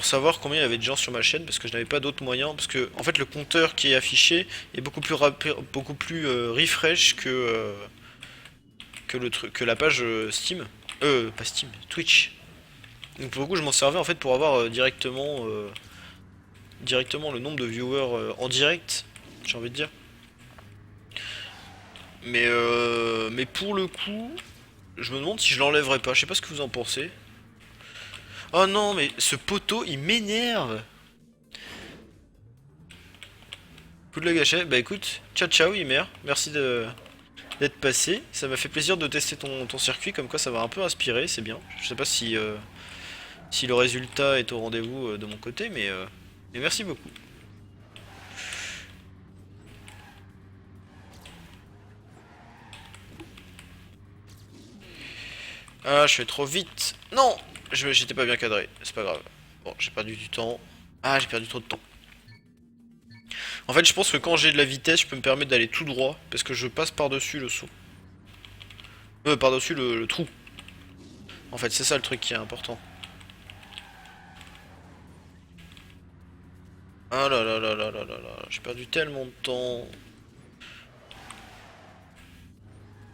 savoir combien il y avait de gens sur ma chaîne parce que je n'avais pas d'autres moyens parce que en fait le compteur qui est affiché est beaucoup plus rapide, beaucoup plus refresh que la page Steam. Pas Steam, Twitch. Donc pour le coup je m'en servais en fait pour avoir directement le nombre de viewers en direct, j'ai envie de dire. Mais pour le coup, je me demande si je l'enlèverai pas. Je sais pas ce que vous en pensez. Oh non, mais ce poteau, il m'énerve. Coup de la gâchette. Bah écoute, ciao ciao, Imer. Merci d'être passé. Ça m'a fait plaisir de tester ton circuit, comme quoi ça va un peu inspirer, c'est bien. Je sais pas si le résultat est au rendez-vous de mon côté, mais merci beaucoup. Ah, je fais trop vite. Non, j'étais pas bien cadré. C'est pas grave. Bon, j'ai perdu du temps. Ah, j'ai perdu trop de temps. En fait, je pense que quand j'ai de la vitesse, je peux me permettre d'aller tout droit parce que je passe par-dessus le saut. Par-dessus le trou. En fait, c'est ça le truc qui est important. Ah là là là là là là là, j'ai perdu tellement de temps.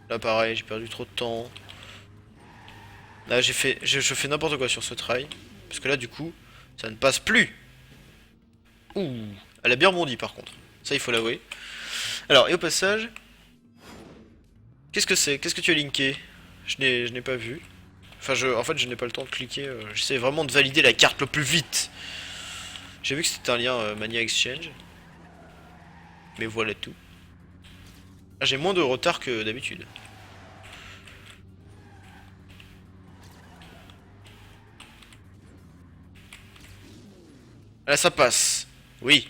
Là, pareil, j'ai perdu trop de temps. Là, je fais n'importe quoi sur ce try. Parce que là, du coup, ça ne passe plus. Ouh, elle a bien rebondi par contre. Ça, il faut l'avouer. Alors, et au passage, qu'est-ce que c'est? Qu'est-ce que tu as linké? Je n'ai pas vu. Enfin, en fait, je n'ai pas le temps de cliquer. J'essaie vraiment de valider la carte le plus vite. J'ai vu que c'était un lien Mania Exchange. Mais voilà tout. Ah, j'ai moins de retard que d'habitude. Là, ça passe. Oui,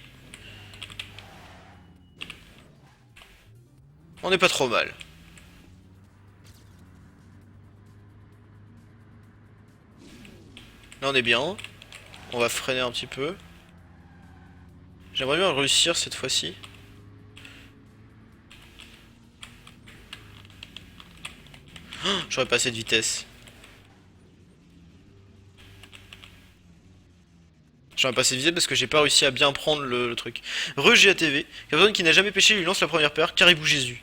on n'est pas trop mal. Là, on est bien. On va freiner un petit peu. J'aimerais bien réussir cette fois-ci. J'aurais pas assez de vitesse. J'aurais pas assez de vitesse parce que j'ai pas réussi à bien prendre le truc. GATV. Personne qui n'a jamais pêché lui lance la première paire. Caribou Jésus.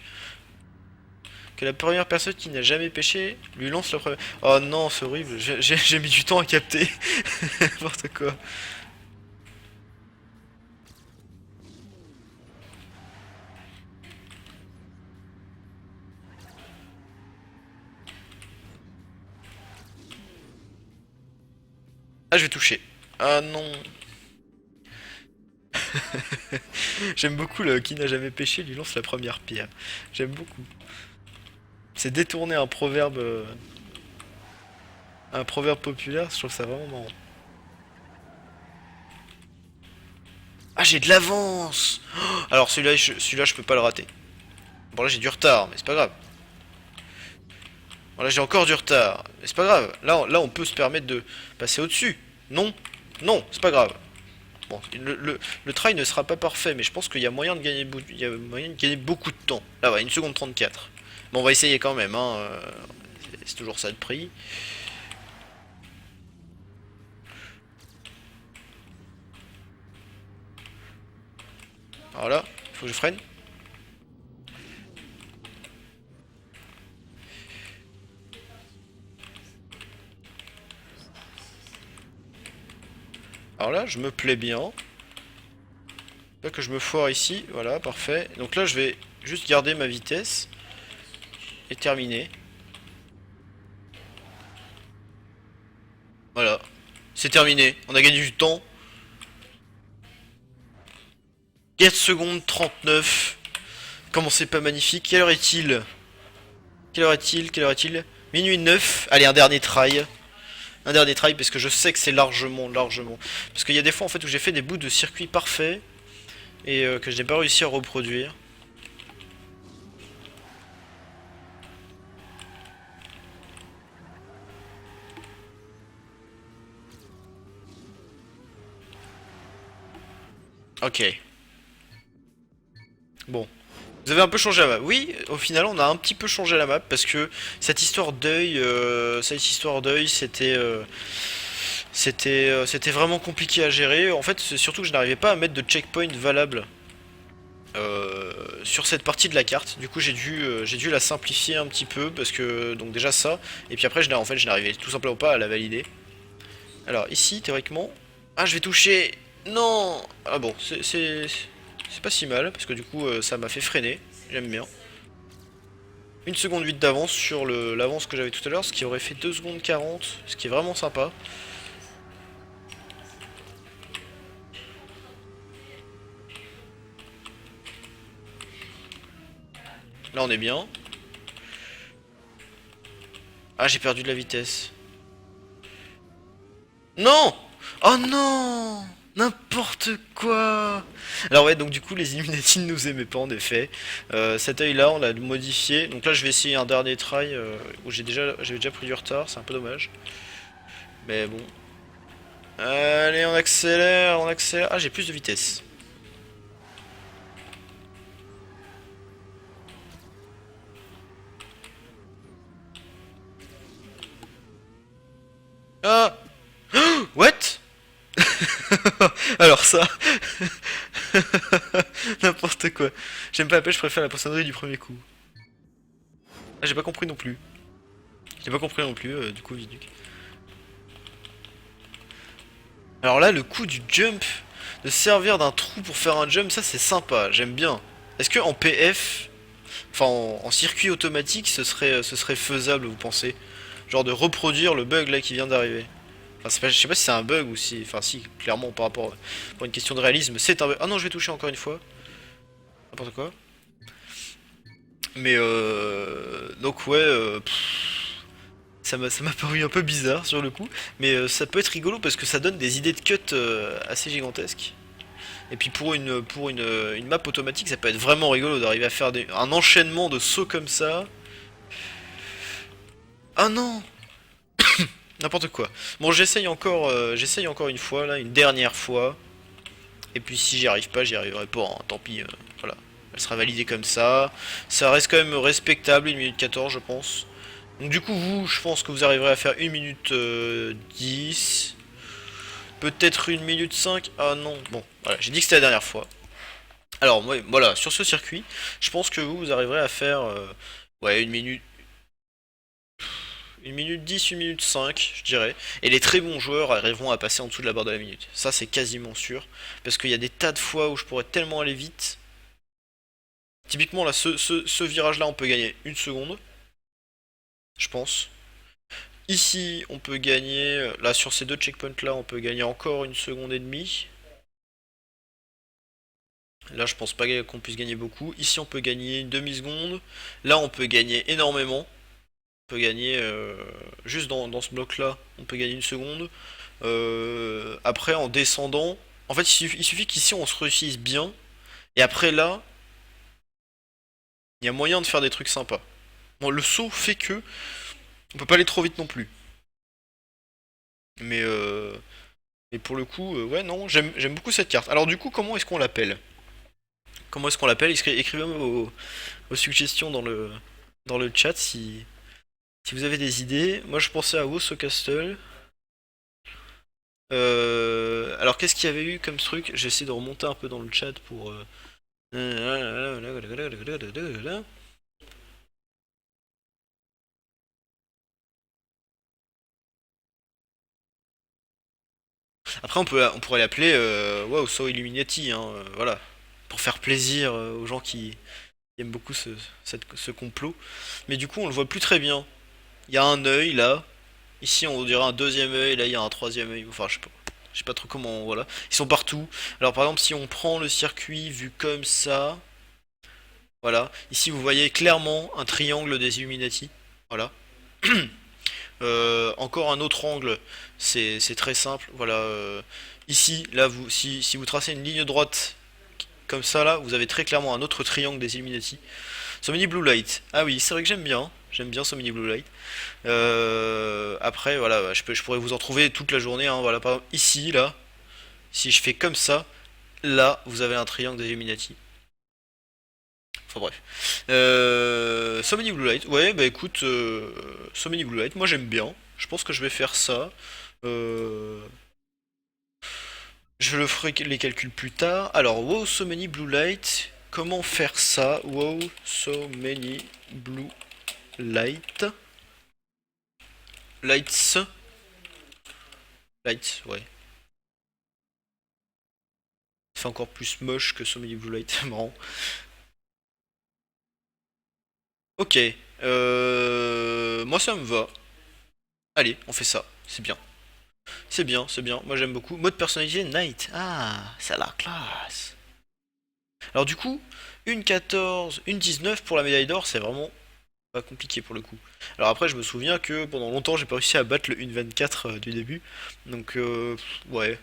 Que la première personne qui n'a jamais pêché lui lance la première. Oh non, c'est horrible. J'ai mis du temps à capter. N'importe quoi. Ah, je vais toucher. Ah non. J'aime beaucoup le qui n'a jamais pêché lui lance la première pierre. J'aime beaucoup. C'est détourner un proverbe populaire, je trouve ça vraiment marrant. Ah, j'ai de l'avance. Alors celui-là, je peux pas le rater. Bon là j'ai du retard, mais c'est pas grave. Bon là j'ai encore du retard, mais c'est pas grave. Là on peut se permettre de passer au-dessus. Non, non, c'est pas grave. Bon, le try ne sera pas parfait, mais je pense qu'il y a moyen de gagner, il y a moyen de gagner beaucoup de temps. Là, ouais, 1 seconde 34. Bon, on va essayer quand même, hein. C'est toujours ça de prix. Alors là, faut que je freine. Alors là, je me plais bien. Pas que je me foire ici, voilà, parfait. Donc là, je vais juste garder ma vitesse et terminer. Voilà, c'est terminé. On a gagné du temps. 4 secondes 39. Comment c'est pas magnifique? Quelle heure est-il? Quelle heure est-il? Quelle heure est-il? Minuit 9. Allez, un dernier try. Un dernier try parce que je sais que c'est largement, largement. Parce qu'il y a des fois en fait où j'ai fait des bouts de circuit parfaits et que je n'ai pas réussi à reproduire. Ok. Bon. Vous avez un peu changé la map. Oui, au final, on a un petit peu changé la map parce que cette histoire d'œil, c'était vraiment compliqué à gérer. En fait, c'est surtout que je n'arrivais pas à mettre de checkpoint valable sur cette partie de la carte. Du coup, j'ai dû la simplifier un petit peu parce que donc déjà ça. Et puis après, en fait, je n'arrivais tout simplement pas à la valider. Alors ici, théoriquement, ah, je vais toucher. Non. Ah bon, c'est pas si mal parce que du coup, ça m'a fait freiner. J'aime bien. Une seconde 8 d'avance sur l'avance que j'avais tout à l'heure, ce qui aurait fait 2 secondes 40, ce qui est vraiment sympa. Là on est bien. Ah, j'ai perdu de la vitesse. Non. Oh non. N'importe quoi. Alors ouais, donc du coup les Illuminati ne nous aimaient pas en effet. Cet œil là on l'a modifié. Donc là je vais essayer un dernier try où j'avais déjà pris du retard, c'est un peu dommage. Mais bon. Allez, on accélère, on accélère. Ah, j'ai plus de vitesse. Ah. What? Alors ça, n'importe quoi. J'aime pas la pêche, je préfère la poissonnerie du premier coup. Ah, j'ai pas compris non plus. J'ai pas compris non plus, du coup, Viduc. Alors là, le coup du jump, de servir d'un trou pour faire un jump, ça c'est sympa, j'aime bien. Est-ce que en PF, enfin en circuit automatique, ce serait faisable, vous pensez? Genre de reproduire le bug là qui vient d'arriver. Enfin, je sais pas si c'est un bug ou si. Enfin, si, clairement, par rapport. Pour une question de réalisme, c'est un bug. Ah non, je vais toucher encore une fois. N'importe quoi. Mais donc, ouais. Ça m'a paru un peu bizarre sur le coup. Mais ça peut être rigolo parce que ça donne des idées de cut assez gigantesques. Et puis pour une map automatique, ça peut être vraiment rigolo d'arriver à faire un enchaînement de sauts comme ça. Ah non! N'importe quoi. Bon, j'essaye encore une fois, là, une dernière fois. Et puis si j'y arrive pas, j'y arriverai pas, hein. Tant pis, voilà. Elle sera validée comme ça. Ça reste quand même respectable, 1 minute 14 je pense. Donc du coup vous, je pense que vous arriverez à faire 1 minute 10. Peut-être 1 minute 5. Ah non, bon, voilà, j'ai dit que c'était la dernière fois. Alors moi, voilà, sur ce circuit, je pense que vous arriverez à faire ouais, 1 minute 10, 1 minute 5, je dirais. Et les très bons joueurs arriveront à passer en dessous de la barre de la minute. Ça, c'est quasiment sûr. Parce qu'il y a des tas de fois où je pourrais tellement aller vite. Typiquement, là, ce virage-là, on peut gagner 1 seconde. Je pense. Ici, on peut gagner. Là, sur ces deux checkpoints-là, on peut gagner encore 1 seconde et demie. Là, je pense pas qu'on puisse gagner beaucoup. Ici, on peut gagner une demi-seconde. Là, on peut gagner énormément. On peut gagner juste dans ce bloc là, on peut gagner 1 seconde. Après en descendant, en fait il suffit qu'ici on se réussisse bien. Et après là, il y a moyen de faire des trucs sympas. Bon, le saut fait que on peut pas aller trop vite non plus. Mais pour le coup, ouais non, j'aime beaucoup cette carte. Alors du coup, comment est-ce qu'on l'appelle? Comment est-ce qu'on l'appelle? Écrivez-moi vos suggestions dans le chat si vous avez des idées. Moi je pensais à Wosso Castle. Alors qu'est-ce qu'il y avait eu comme truc? J'essaie de remonter un peu dans le chat pour. Après on pourrait l'appeler wow, So Illuminati, hein, voilà, pour faire plaisir aux gens qui aiment beaucoup ce complot. Mais du coup on le voit plus très bien. Il y a un œil là. Ici on dirait un deuxième œil. Là il y a un troisième œil. Enfin je sais pas. Je sais pas trop comment. Voilà. Ils sont partout. Alors par exemple si on prend le circuit vu comme ça. Voilà. Ici, vous voyez clairement un triangle des Illuminati. Voilà. Encore un autre angle, c'est très simple. Voilà. Ici, là, si vous tracez une ligne droite comme ça, là, vous avez très clairement un autre triangle des Illuminati. So Many Blue Light. Ah oui, c'est vrai que j'aime bien. J'aime bien So Many Blue Light. Après, voilà, je pourrais vous en trouver toute la journée, hein. Voilà, par exemple, ici, là, si je fais comme ça, là, vous avez un triangle des Illuminati. Enfin bref. So Many Blue Light. Ouais, bah écoute, So Many Blue Light, moi j'aime bien. Je pense que je vais faire ça. Euh, je le ferai les calculs plus tard. Alors, wow, So Many Blue Light. Comment faire ça? Wow, So Many Blue Light. Lights. Lights, ouais. C'est encore plus moche que So Many Blue Light. C'est marrant. Ok. Moi ça me va. Allez, on fait ça. C'est bien. C'est bien, c'est bien. Moi j'aime beaucoup. Mode personnalisé Night. Ah, ça a la classe. Alors du coup, une 14, une 19 pour la médaille d'or, c'est vraiment pas compliqué pour le coup. Alors après, je me souviens que pendant longtemps, j'ai pas réussi à battre le 1,24 du début. Donc ouais.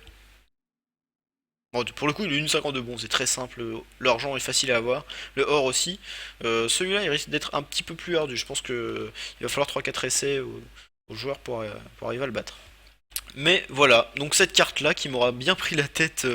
Bon, pour le coup, le 1,52, bon, c'est très simple. L'argent est facile à avoir. Le or aussi. Celui-là, il risque d'être un petit peu plus ardu. Je pense que il va falloir 3-4 essais aux joueurs pour arriver à le battre. Mais voilà, donc cette carte là qui m'aura bien pris la tête